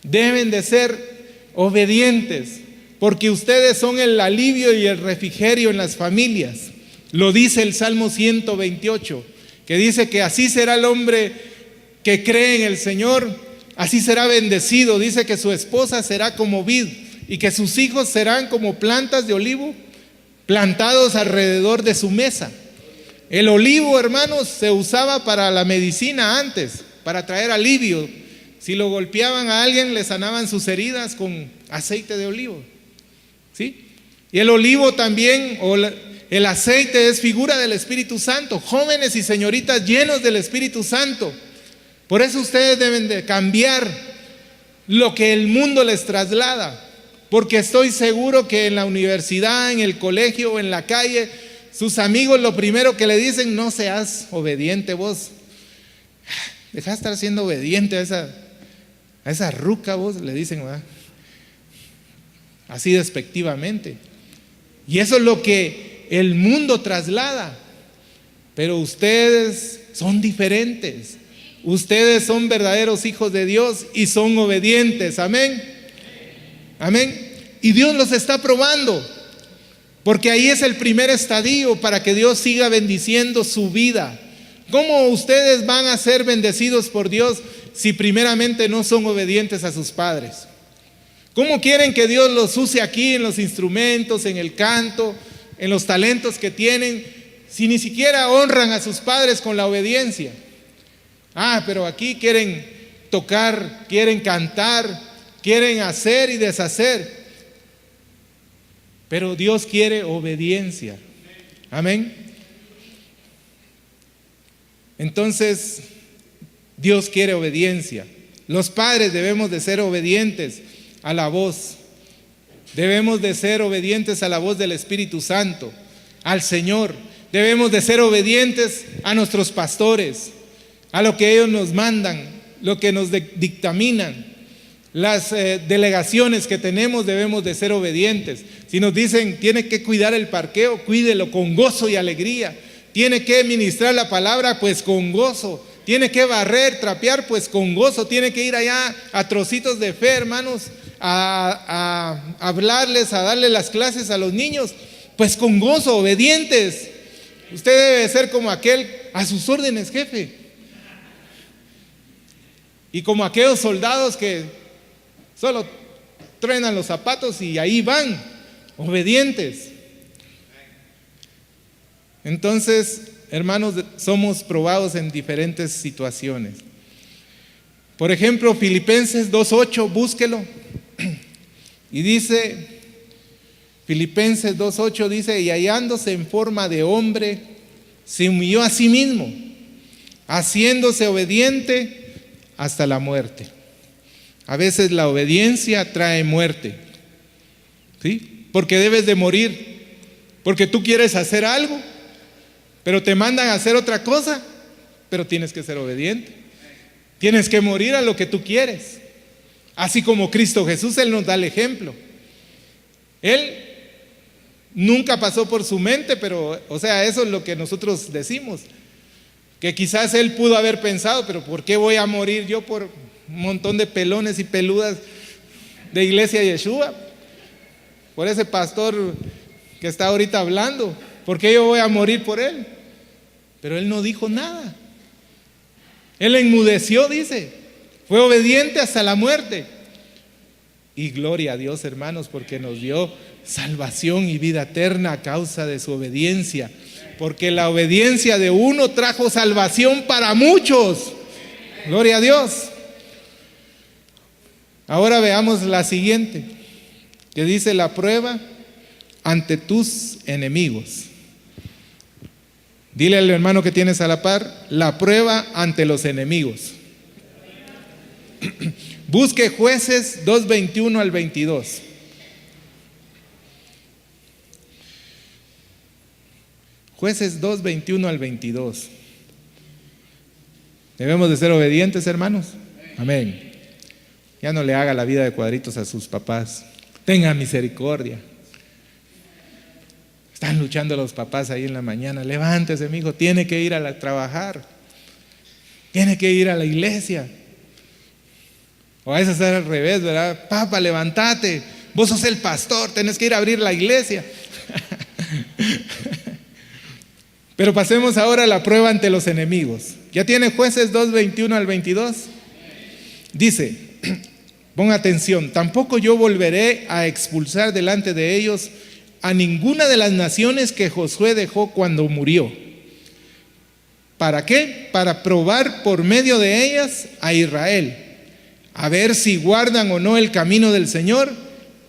Deben de ser obedientes, porque ustedes son el alivio y el refrigerio en las familias. Lo dice el Salmo 128, que dice que así será el hombre que cree en el Señor, así será bendecido. Dice que su esposa será como vid y que sus hijos serán como plantas de olivo plantados alrededor de su mesa. El olivo, hermanos, se usaba para la medicina antes, para traer alivio. Si lo golpeaban a alguien, le sanaban sus heridas con aceite de olivo. ¿Sí? Y el olivo también, el aceite es figura del Espíritu Santo. Jóvenes y señoritas llenos del Espíritu Santo. Por eso ustedes deben de cambiar lo que el mundo les traslada. Porque estoy seguro que en la universidad, en el colegio o en la calle, sus amigos lo primero que le dicen: no seas obediente vos. Deja de estar siendo obediente a esa ruca vos, le dicen, ¿verdad? Así despectivamente. Y eso es lo que el mundo traslada. Pero ustedes son diferentes. Ustedes son verdaderos hijos de Dios y son obedientes. Amén. Amén. Y Dios los está probando, porque ahí es el primer estadio para que Dios siga bendiciendo su vida. ¿Cómo ustedes van a ser bendecidos por Dios si primeramente no son obedientes a sus padres? ¿Cómo quieren que Dios los use aquí en los instrumentos, en el canto, en los talentos que tienen, si ni siquiera honran a sus padres con la obediencia? Pero aquí quieren tocar, quieren cantar, quieren hacer y deshacer. Pero Dios quiere obediencia. Amén. Entonces, Dios quiere obediencia. Los padres debemos de ser obedientes a la voz. Debemos de ser obedientes a la voz del Espíritu Santo, al Señor. Debemos de ser obedientes a nuestros pastores, a lo que ellos nos mandan, lo que nos dictaminan. Las delegaciones que tenemos debemos de ser obedientes. Si nos dicen, tiene que cuidar el parqueo, cuídelo con gozo y alegría. Tiene que ministrar la palabra, pues con gozo. Tiene que barrer, trapear, pues con gozo. Tiene que ir allá a Trocitos de Fe, hermanos, a hablarles, a darle las clases a los niños, pues con gozo, obedientes. Usted debe ser como aquel, a sus órdenes, jefe. Y como aquellos soldados que solo truenan los zapatos y ahí van, obedientes. Entonces, hermanos, somos probados en diferentes situaciones. Por ejemplo, Filipenses 2:8, búsquelo. Y dice, Filipenses 2:8 dice, y hallándose en forma de hombre, se humilló a sí mismo, haciéndose obediente hasta la muerte. A veces la obediencia trae muerte, ¿sí? Porque debes de morir, porque tú quieres hacer algo, pero te mandan a hacer otra cosa, pero tienes que ser obediente. Tienes que morir a lo que tú quieres. Así como Cristo Jesús, Él nos da el ejemplo. Él nunca pasó por su mente, pero, o sea, eso es lo que nosotros decimos. Que quizás Él pudo haber pensado, pero ¿por qué voy a morir yo por un montón de pelones y peludas de Iglesia Yeshua? Por ese pastor que está ahorita hablando, ¿por qué yo voy a morir por él? Pero Él no dijo nada. Él enmudeció, dice. Fue obediente hasta la muerte. Y gloria a Dios, hermanos, porque nos dio salvación y vida eterna a causa de su obediencia. Porque la obediencia de uno trajo salvación para muchos. Gloria a Dios. Ahora veamos la siguiente, que dice la prueba ante tus enemigos. Dile al hermano que tienes a la par, la prueba ante los enemigos. Busque Jueces 2:21 al 22. Jueces 2:21 al 22. Debemos de ser obedientes, hermanos. Amén. Ya no le haga la vida de cuadritos a sus papás. Tenga misericordia. Están luchando los papás ahí en la mañana. Levántese, mi hijo, tiene que ir a trabajar. Tiene que ir a la iglesia. O a veces es al revés, ¿verdad? Papá, levántate. Vos sos el pastor, tenés que ir a abrir la iglesia. Pero pasemos ahora a la prueba ante los enemigos. ¿Ya tiene Jueces 2:21 al 22? Dice, ponga atención, tampoco yo volveré a expulsar delante de ellos a ninguna de las naciones que Josué dejó cuando murió. ¿Para qué? Para probar por medio de ellas a Israel, a ver si guardan o no el camino del Señor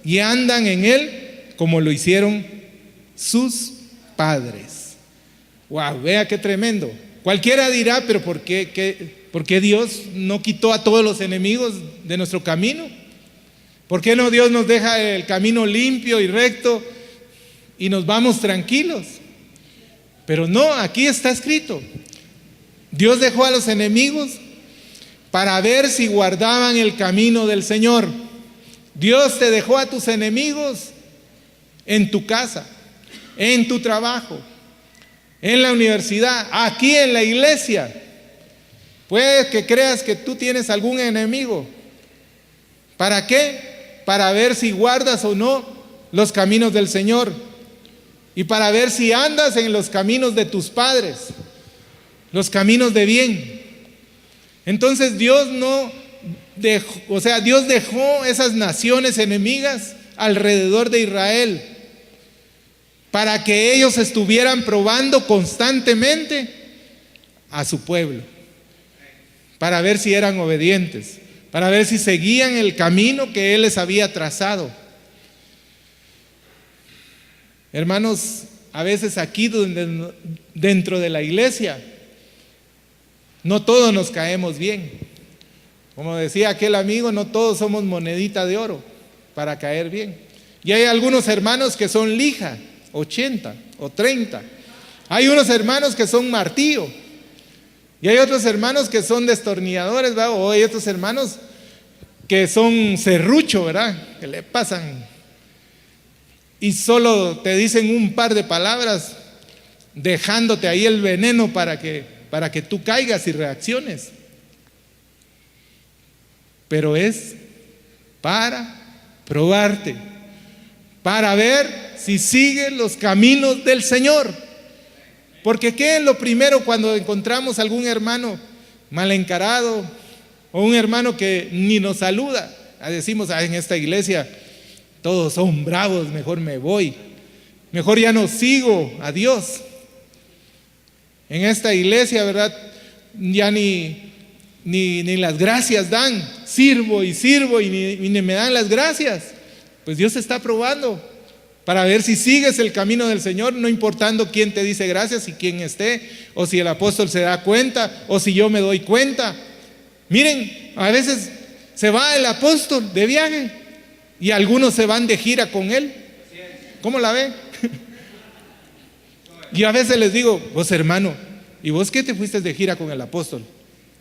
y andan en él como lo hicieron sus padres. Wow, vea qué tremendo. Cualquiera dirá, pero ¿por qué Dios no quitó a todos los enemigos de nuestro camino? ¿Por qué no Dios nos deja el camino limpio y recto y nos vamos tranquilos? Pero no, aquí está escrito. Dios dejó a los enemigos para ver si guardaban el camino del Señor. Dios te dejó a tus enemigos en tu casa, en tu trabajo, en la universidad, aquí en la iglesia. Puede que creas que tú tienes algún enemigo. ¿Para qué? Para ver si guardas o no los caminos del Señor. Y para ver si andas en los caminos de tus padres, los caminos de bien. Entonces Dios Dios dejó esas naciones enemigas alrededor de Israel para que ellos estuvieran probando constantemente a su pueblo, para ver si eran obedientes, para ver si seguían el camino que Él les había trazado. Hermanos, a veces aquí dentro de la iglesia, no todos nos caemos bien. Como decía aquel amigo, no todos somos monedita de oro para caer bien. Y hay algunos hermanos que son lija, 80 o 30. Hay unos hermanos que son martillo. Y hay otros hermanos que son destornilladores, ¿verdad? O hay otros hermanos que son serrucho, ¿verdad? Que le pasan y solo te dicen un par de palabras, dejándote ahí el veneno para que tú caigas y reacciones. Pero es para probarte, para ver si sigues los caminos del Señor. Porque ¿qué es lo primero cuando encontramos algún hermano mal encarado o un hermano que ni nos saluda? Decimos, en esta iglesia todos son bravos, mejor me voy, mejor ya no sigo a Dios. En esta iglesia, ¿verdad? Ya ni las gracias dan, sirvo y ni me dan las gracias. Pues Dios está probando para ver si sigues el camino del Señor, no importando quién te dice gracias y quién esté, o si el apóstol se da cuenta, o si yo me doy cuenta. Miren, a veces se va el apóstol de viaje y algunos se van de gira con él. ¿Cómo la ve? Y a veces les digo, vos hermano, ¿y vos qué te fuiste de gira con el apóstol?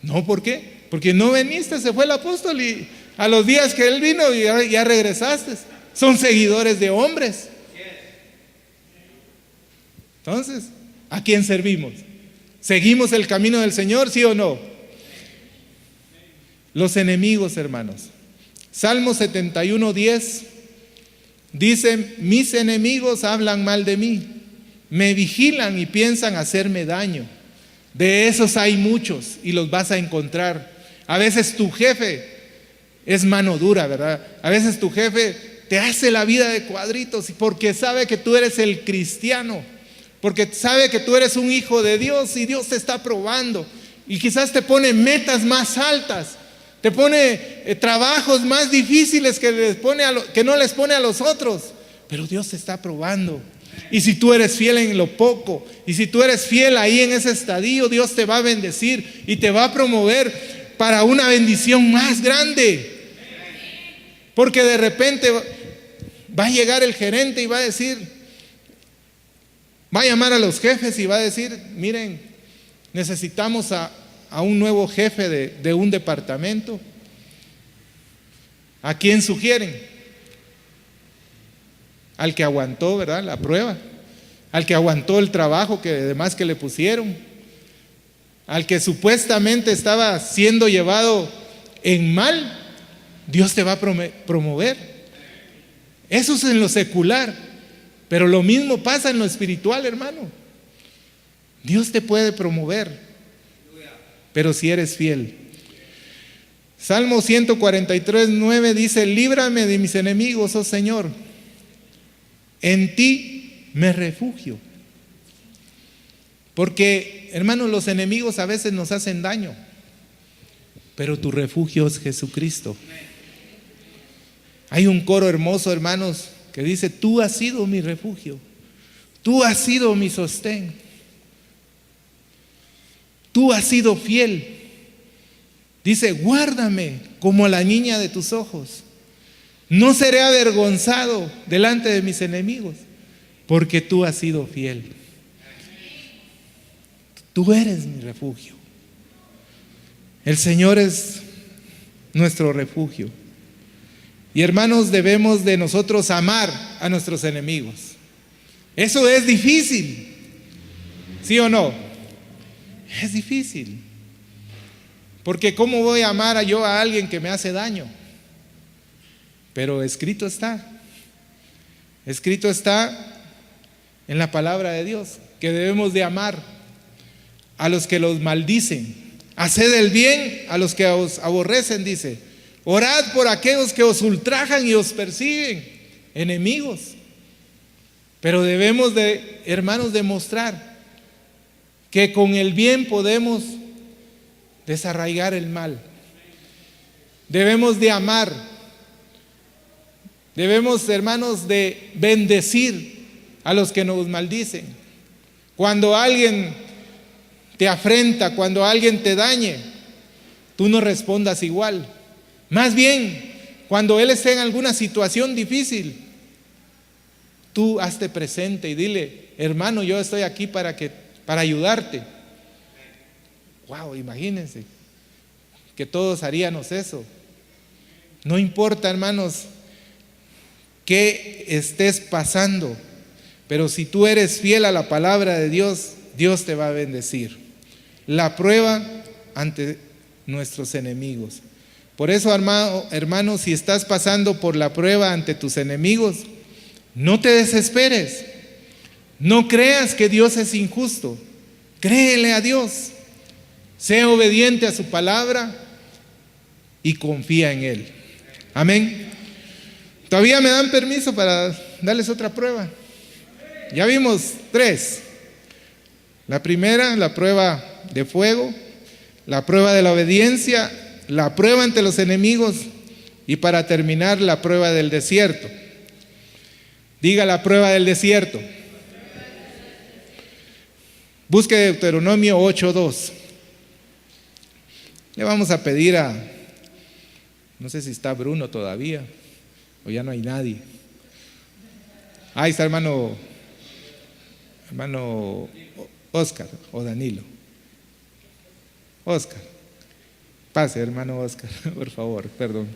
No, ¿por qué? Porque no veniste, se fue el apóstol y a los días que él vino ya regresaste. Son seguidores de hombres. Entonces, ¿a quién servimos? ¿Seguimos el camino del Señor, sí o no? Los enemigos, hermanos. Salmo 71:10 dice: mis enemigos hablan mal de mí, me vigilan y piensan hacerme daño. De esos hay muchos y los vas a encontrar. A veces tu jefe es mano dura, ¿verdad? A veces tu jefe te hace la vida de cuadritos porque sabe que tú eres el cristiano, porque sabe que tú eres un hijo de Dios y Dios te está probando. Y quizás te pone metas más altas, te pone trabajos más difíciles que no les pone a los otros, pero Dios te está probando. Y si tú eres fiel en lo poco, y si tú eres fiel ahí en ese estadio, Dios te va a bendecir y te va a promover para una bendición más grande. Porque de repente va a llegar el gerente y va a decir, va a llamar a los jefes y va a decir: miren, necesitamos a un nuevo jefe de un departamento. ¿A quién sugieren? Al que aguantó, ¿verdad?, la prueba, al que aguantó el trabajo que además que le pusieron, al que supuestamente estaba siendo llevado en mal. Dios te va a promover. Eso es en lo secular, pero lo mismo pasa en lo espiritual, hermano. Dios te puede promover, pero si eres fiel. Salmo 143:9 dice: líbrame de mis enemigos, oh Señor, en ti me refugio. Porque, hermanos, los enemigos a veces nos hacen daño, pero tu refugio es Jesucristo. Hay un coro hermoso, hermanos, que dice: tú has sido mi refugio, tú has sido mi sostén, tú has sido fiel. Dice: guárdame como la niña de tus ojos, no seré avergonzado delante de mis enemigos, porque tú has sido fiel. Tú eres mi refugio. El Señor es nuestro refugio. Y hermanos, debemos de nosotros amar a nuestros enemigos. Eso es difícil, ¿sí o no? Es difícil. Porque ¿cómo voy a amar yo a alguien que me hace daño? Pero escrito está en la palabra de Dios que debemos de amar a los que los maldicen, haced el bien a los que os aborrecen, dice, orad por aquellos que os ultrajan y os persiguen, enemigos. Pero debemos de, hermanos, demostrar que con el bien podemos desarraigar el mal. Debemos de amar. Debemos, hermanos, de bendecir a los que nos maldicen. Cuando alguien te afrenta, cuando alguien te dañe, tú no respondas igual. Más bien, cuando él esté en alguna situación difícil, tú hazte presente y dile: hermano, yo estoy aquí para ayudarte. Wow, imagínense que todos haríamos eso. No importa, hermanos, qué estés pasando, pero si tú eres fiel a la palabra de Dios, Dios te va a bendecir. La prueba ante nuestros enemigos. Por eso, hermano, si estás pasando por la prueba ante tus enemigos, no te desesperes. No creas que Dios es injusto. Créele a Dios. Sé obediente a su palabra y confía en Él. Amén. ¿Todavía me dan permiso para darles otra prueba? Ya vimos 3. La primera, la prueba de fuego, la prueba de la obediencia, la prueba ante los enemigos y, para terminar, la prueba del desierto. Diga: la prueba del desierto. Busque Deuteronomio 8:2. Le vamos a pedir no sé si está Bruno todavía o ya no hay nadie. Ahí está hermano Oscar o Danilo. Oscar, pase hermano Oscar, por favor, perdón.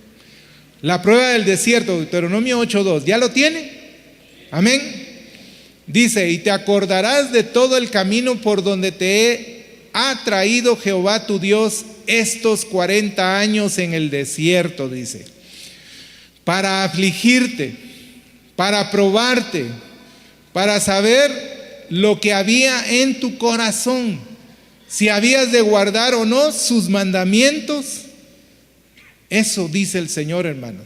La prueba del desierto, Deuteronomio 8:2, ¿ya lo tiene? Amén. Dice: y te acordarás de todo el camino por donde te ha traído Jehová tu Dios estos 40 años en el desierto, dice, para afligirte, para probarte, para saber lo que había en tu corazón, si habías de guardar o no sus mandamientos. Eso dice el Señor, hermanos.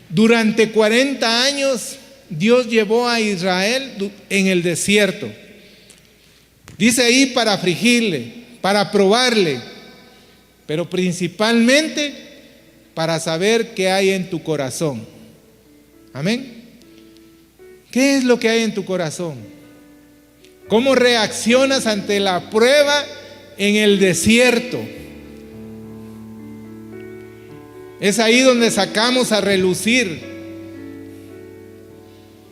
Durante 40 años Dios llevó a Israel en el desierto. Dice ahí: para afligirle, para probarle, pero principalmente para saber qué hay en tu corazón. Amén. ¿Qué es lo que hay en tu corazón? ¿Cómo reaccionas ante la prueba en el desierto? Es ahí donde sacamos a relucir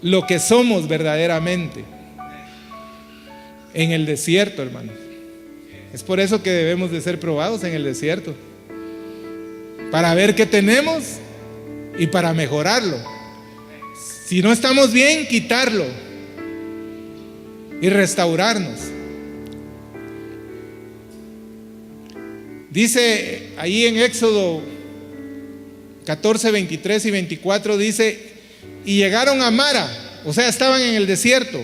lo que somos verdaderamente. En el desierto, hermanos. Es por eso que debemos de ser probados en el desierto, para ver qué tenemos y para mejorarlo. Si no estamos bien, quitarlo y restaurarnos. Dice ahí en Éxodo 14, 23 y 24, dice: y llegaron a Mara, o sea, estaban en el desierto,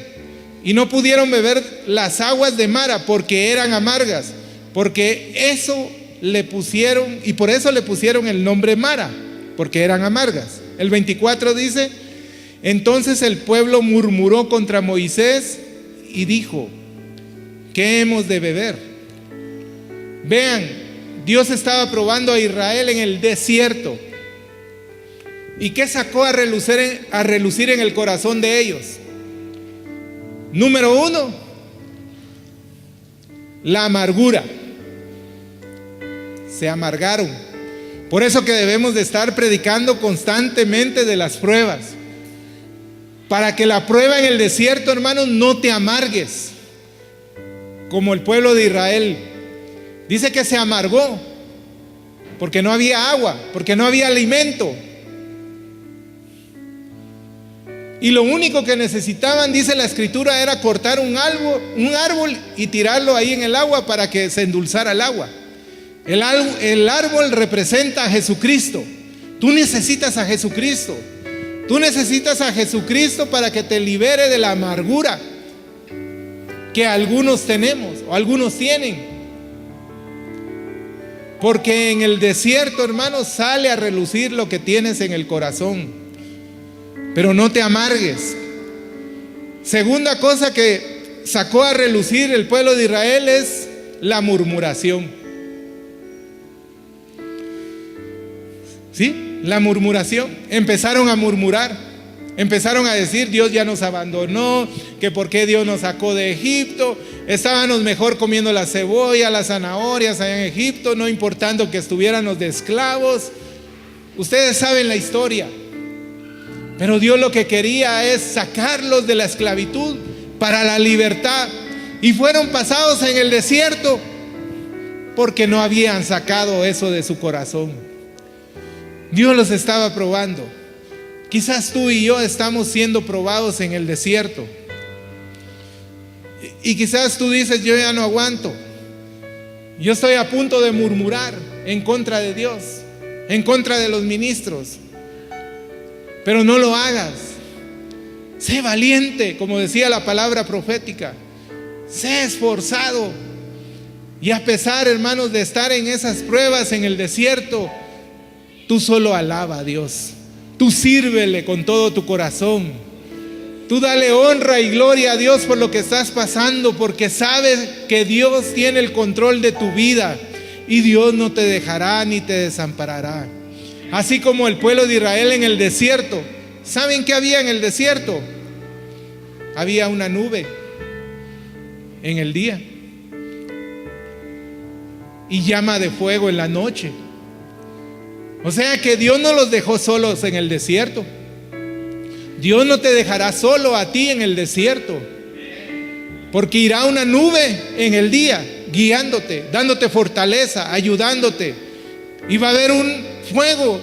y no pudieron beber las aguas de Mara porque eran amargas, porque eso le pusieron, y por eso le pusieron el nombre Mara, porque eran amargas. El 24 dice: entonces el pueblo murmuró contra Moisés y dijo: ¿qué hemos de beber? Vean, Dios estaba probando a Israel en el desierto. ¿Y qué sacó a relucir en el corazón de ellos? Número 1, la amargura. Se amargaron. Por eso que debemos de estar predicando constantemente de las pruebas, para que la prueba en el desierto, hermanos, no te amargues, como el pueblo de Israel. Dice que se amargó porque no había agua, porque no había alimento. Y lo único que necesitaban, dice la escritura, era cortar un árbol y tirarlo ahí en el agua para que se endulzara el agua. El árbol representa a Jesucristo. Tú necesitas a Jesucristo. Tú necesitas a Jesucristo para que te libere de la amargura que algunos tenemos o algunos tienen. Porque en el desierto, hermanos, sale a relucir lo que tienes en el corazón. Pero no te amargues. Segunda cosa que sacó a relucir el pueblo de Israel es la murmuración. ¿Sí? La murmuración. Empezaron a murmurar. Empezaron a decir: Dios ya nos abandonó, que por qué Dios nos sacó de Egipto. Estábamos mejor comiendo la cebolla, las zanahorias allá en Egipto, no importando que estuviéramos de esclavos. Ustedes saben la historia. Pero Dios lo que quería es sacarlos de la esclavitud para la libertad. Y fueron pasados en el desierto porque no habían sacado eso de su corazón. Dios los estaba probando. Quizás tú y yo estamos siendo probados en el desierto. Y quizás tú dices: yo ya no aguanto. Yo estoy a punto de murmurar en contra de Dios, en contra de los ministros. Pero no lo hagas. Sé valiente, como decía la palabra profética. Sé esforzado. Y a pesar, hermanos, de estar en esas pruebas en el desierto, tú solo alaba a Dios. Tú sírvele con todo tu corazón. Tú dale honra y gloria a Dios por lo que estás pasando, porque sabes que Dios tiene el control de tu vida y Dios no te dejará ni te desamparará. Así como el pueblo de Israel en el desierto. ¿Saben qué había en el desierto? Había una nube en el día y llama de fuego en la noche. O sea que Dios no los dejó solos en el desierto. Dios no te dejará solo a ti en el desierto, porque irá una nube en el día guiándote, dándote fortaleza, ayudándote. Y va a haber un fuego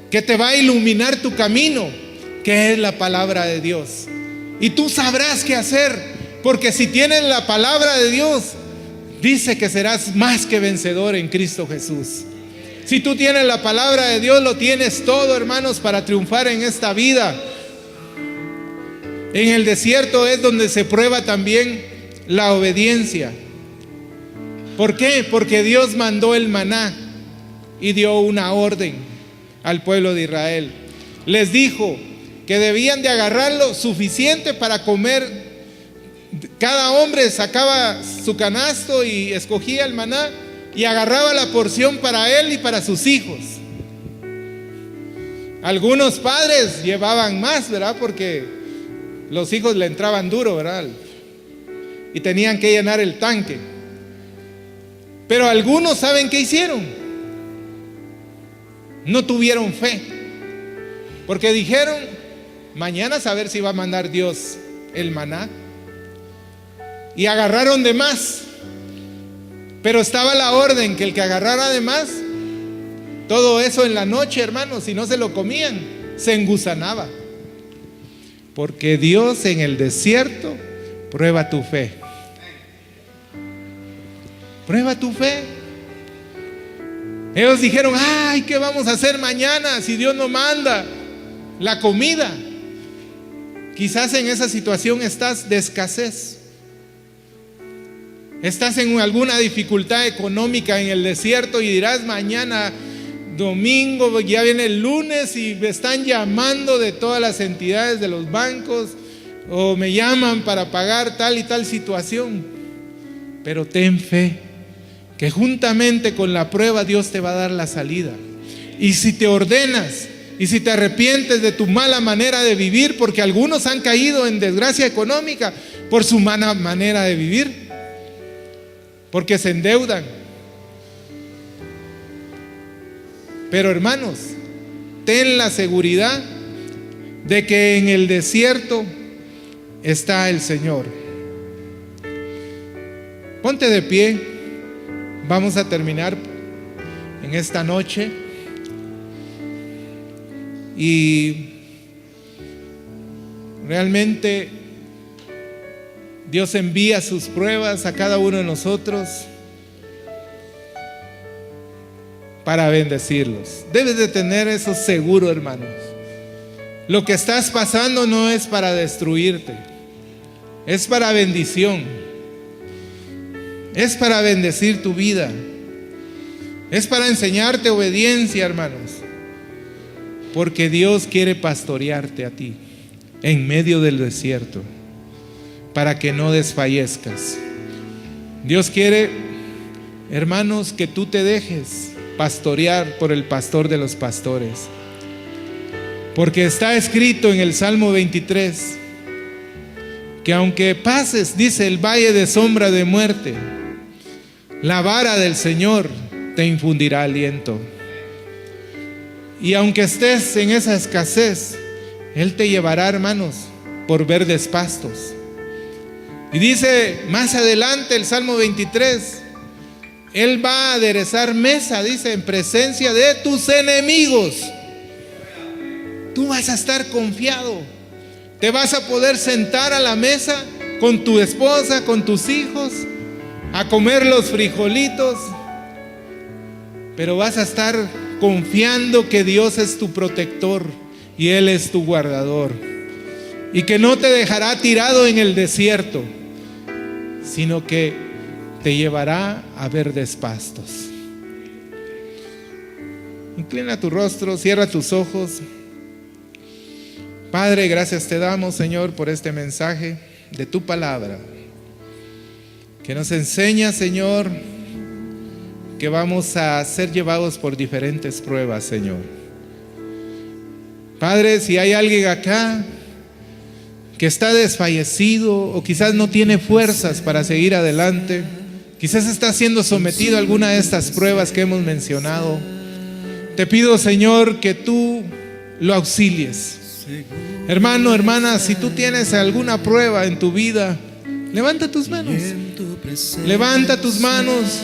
que te va a iluminar tu camino, que es la palabra de Dios. Y tú sabrás qué hacer, porque si tienes la palabra de Dios, dice que serás más que vencedor en Cristo Jesús. Si tú tienes la palabra de Dios, lo tienes todo, hermanos, para triunfar en esta vida. En el desierto es donde se prueba también la obediencia. ¿Por qué? Porque Dios mandó el maná y dio una orden al pueblo de Israel. Les dijo que debían de agarrar lo suficiente para comer. Cada hombre sacaba su canasto y escogía el maná y agarraba la porción para él y para sus hijos. Algunos padres llevaban más, ¿verdad? Porque los hijos le entraban duro, ¿verdad? Y tenían que llenar el tanque. Pero algunos, ¿saben qué hicieron? No tuvieron fe, porque dijeron: mañana a saber si va a mandar Dios el maná. Y agarraron de más. Pero estaba la orden que el que agarrara de más, todo eso en la noche, hermanos, si no se lo comían, se engusanaba. Porque Dios en el desierto prueba tu fe. Prueba tu fe. Ellos dijeron: ay, ¿qué vamos a hacer mañana si Dios no manda la comida? Quizás en esa situación estás de escasez. Estás en alguna dificultad económica en el desierto y dirás: mañana domingo, ya viene el lunes y me están llamando de todas las entidades de los bancos, o me llaman para pagar tal y tal situación. Pero ten fe, que juntamente con la prueba Dios te va a dar la salida. Y si te ordenas y si te arrepientes de tu mala manera de vivir, porque algunos han caído en desgracia económica por su mala manera de vivir, porque se endeudan. Pero hermanos, ten la seguridad de que en el desierto está el Señor. Ponte de pie. Vamos a terminar en esta noche. Y realmente Dios envía sus pruebas a cada uno de nosotros para bendecirlos. Debes de tener eso seguro, hermanos. Lo que estás pasando no es para destruirte, es para bendición. Es para bendecir tu vida. Es para enseñarte obediencia, hermanos. Porque Dios quiere pastorearte a ti en medio del desierto, para que no desfallezcas. Dios quiere, hermanos, que tú te dejes pastorear por el pastor de los pastores. Porque está escrito en el Salmo 23 que aunque pases, dice, el valle de sombra de muerte, la vara del Señor te infundirá aliento. Y aunque estés en esa escasez, Él te llevará, hermanos, por verdes pastos. Y dice más adelante el Salmo 23, Él va a aderezar mesa, dice, en presencia de tus enemigos. Tú vas a estar confiado. Te vas a poder sentar a la mesa con tu esposa, con tus hijos, a comer los frijolitos. Pero vas a estar confiando que Dios es tu protector y Él es tu guardador. Y que no te dejará tirado en el desierto, sino que te llevará a verdes pastos. Inclina tu rostro, cierra tus ojos. Padre, gracias te damos, Señor, por este mensaje de tu palabra, que nos enseña, Señor, que vamos a ser llevados por diferentes pruebas, Señor. Padre, si hay alguien acá que está desfallecido o quizás no tiene fuerzas para seguir adelante, quizás está siendo sometido a alguna de estas pruebas que hemos mencionado, te pido, Señor, que tú lo auxilies. Hermano, hermana, si tú tienes alguna prueba en tu vida, levanta tus manos. Levanta tus manos.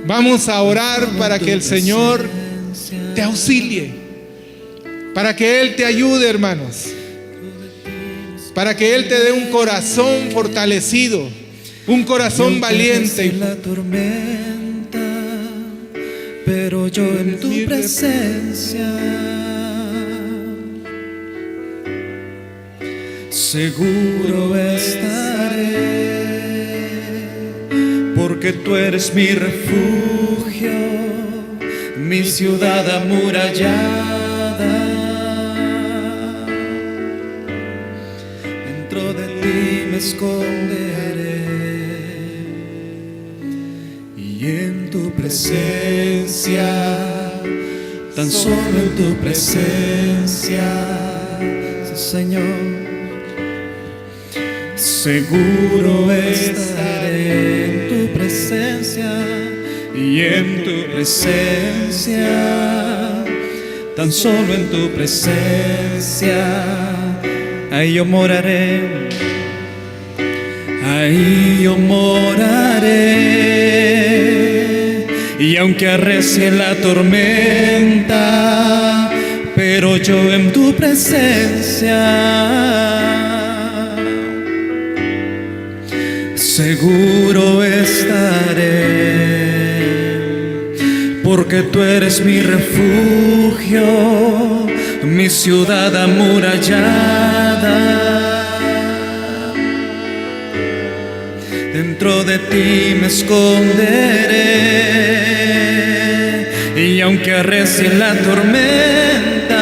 Vamos a orar para que el Señor te auxilie, para que Él te ayude, hermanos, para que Él te dé un corazón fortalecido, un corazón valiente. La tormenta, pero yo en tu presencia seguro estaré, porque tú eres mi refugio, mi ciudad amurallada. Dentro de ti me esconderé, y en tu presencia, tan solo en tu presencia, Señor, seguro estaré en tu presencia, y en tu presencia, tan solo en tu presencia, ahí yo moraré, ahí yo moraré. Y aunque arrecie la tormenta, pero yo en tu presencia seguro estaré, porque tú eres mi refugio, mi ciudad amurallada. Dentro de ti me esconderé, y aunque arrecie la tormenta,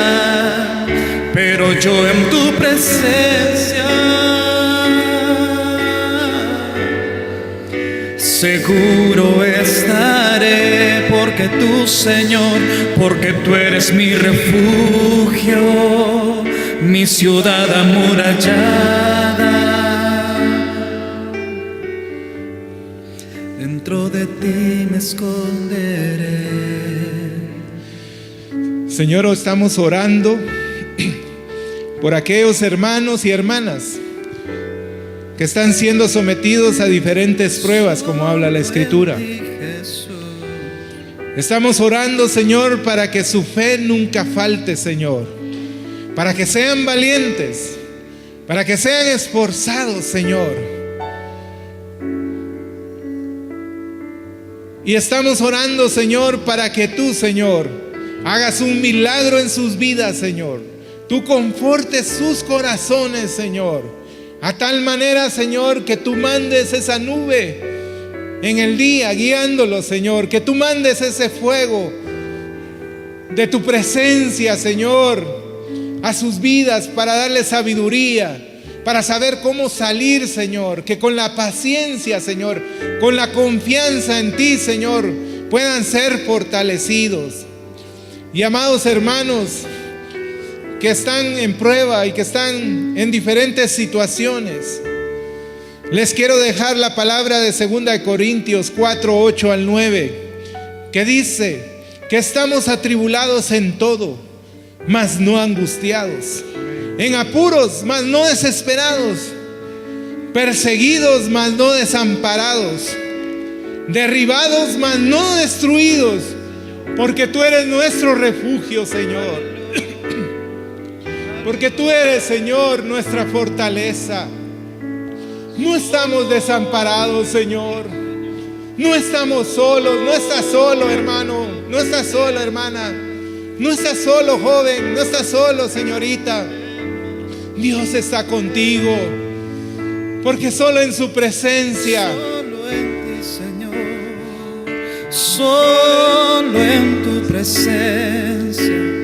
pero yo en tu presencia seguro estaré, porque tú, Señor, porque tú eres mi refugio, mi ciudad amurallada. Dentro de ti me esconderé. Señor, estamos orando por aquellos hermanos y hermanas que están siendo sometidos a diferentes pruebas, como habla la Escritura. Estamos orando, Señor, para que su fe nunca falte, Señor, para que sean valientes, para que sean esforzados, Señor. Y estamos orando, Señor, para que tú, Señor, hagas un milagro en sus vidas, Señor. Tú confortes sus corazones, Señor, a tal manera, Señor, que tú mandes esa nube en el día guiándolos, Señor, que tú mandes ese fuego de tu presencia, Señor, a sus vidas para darles sabiduría, para saber cómo salir, Señor, que con la paciencia, Señor, con la confianza en ti, Señor, puedan ser fortalecidos. Y amados hermanos que están en prueba y que están en diferentes situaciones, les quiero dejar la palabra de 2 Corintios 4, 8 al 9, que dice que estamos atribulados en todo, mas no angustiados, en apuros, mas no desesperados, perseguidos, mas no desamparados, derribados, mas no destruidos, porque tú eres nuestro refugio, Señor. Porque tú eres, Señor, nuestra fortaleza. No estamos desamparados, Señor. No estamos solos. No estás solo, hermano. No estás sola, hermana. No estás solo, joven. No estás solo, señorita. Dios está contigo. Porque solo en su presencia, Solo en ti, Señor. Solo en tu presencia.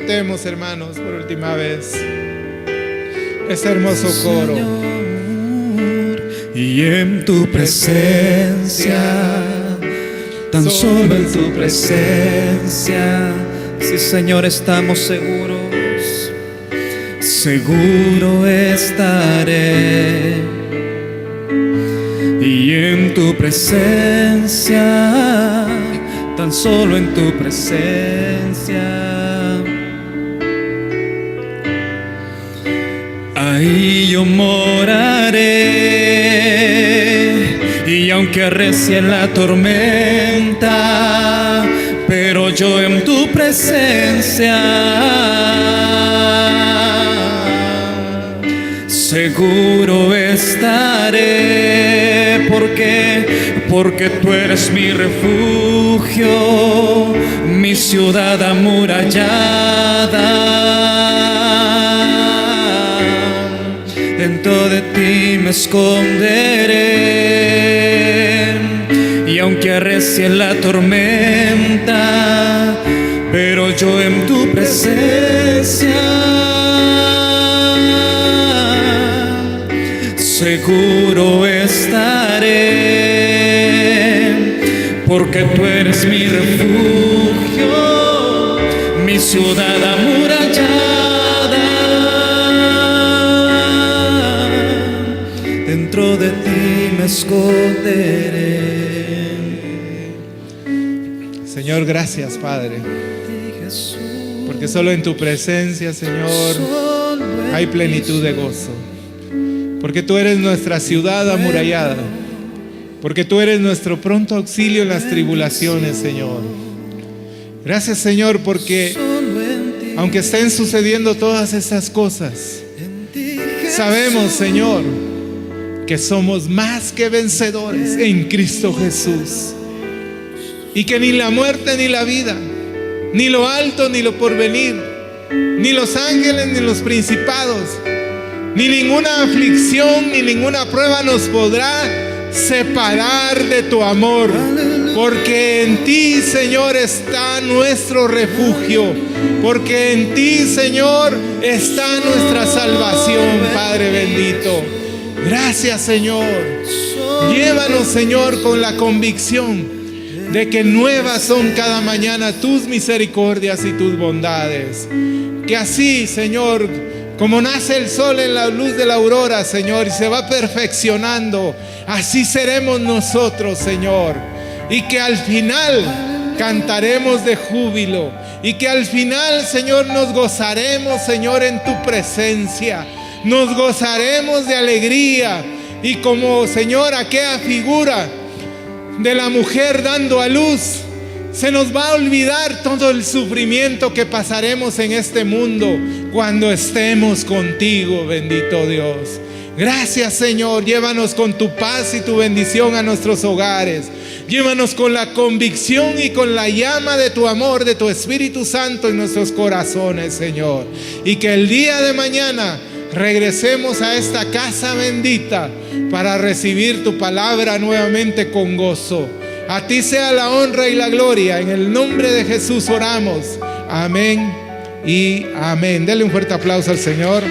cantemos, hermanos, por última vez este hermoso coro. Señor, y en tu presencia, tan solo en tu presencia, sí, Señor, estamos seguros, seguro estaré. Y en tu presencia, tan solo en tu presencia, ahí yo moraré. Y aunque arrecie la tormenta, pero yo en tu presencia seguro estaré, porque tú eres mi refugio, mi ciudad amurallada. Dentro de ti me esconderé, y aunque arrecie la tormenta, pero yo en tu presencia seguro estaré, porque tú eres mi refugio, mi ciudad amurallada. Dentro de ti me esconderé. Señor, gracias, Padre, porque solo en tu presencia, Señor, hay plenitud de gozo. Porque tú eres nuestra ciudad amurallada, porque tú eres nuestro pronto auxilio en las tribulaciones, Señor. Gracias, Señor, porque aunque estén sucediendo todas estas cosas, sabemos, Señor, que somos más que vencedores en Cristo Jesús, y que ni la muerte ni la vida, ni lo alto ni lo porvenir, ni los ángeles ni los principados, ni ninguna aflicción, ni ninguna prueba nos podrá separar de tu amor. Porque en ti, Señor, está nuestro refugio. Porque en ti, Señor, está nuestra salvación, Padre bendito. Gracias, Señor. Llévanos, Señor, con la convicción de que nuevas son cada mañana tus misericordias y tus bondades. Que así, Señor, como nace el sol en la luz de la aurora, Señor, y se va perfeccionando, así seremos nosotros, Señor. Y que al final cantaremos de júbilo. Y que al final, Señor, nos gozaremos, Señor, en tu presencia. Nos gozaremos de alegría. Y como, Señor, aquella figura de la mujer dando a luz, se nos va a olvidar todo el sufrimiento que pasaremos en este mundo cuando estemos contigo, bendito Dios. Gracias, Señor. Llévanos con tu paz y tu bendición a nuestros hogares. Llévanos con la convicción y con la llama de tu amor, de tu Espíritu Santo en nuestros corazones, Señor. Y que el día de mañana regresemos a esta casa bendita para recibir tu palabra nuevamente con gozo. A ti sea la honra y la gloria. En el nombre de Jesús oramos. Amén y amén. Dele un fuerte aplauso al Señor.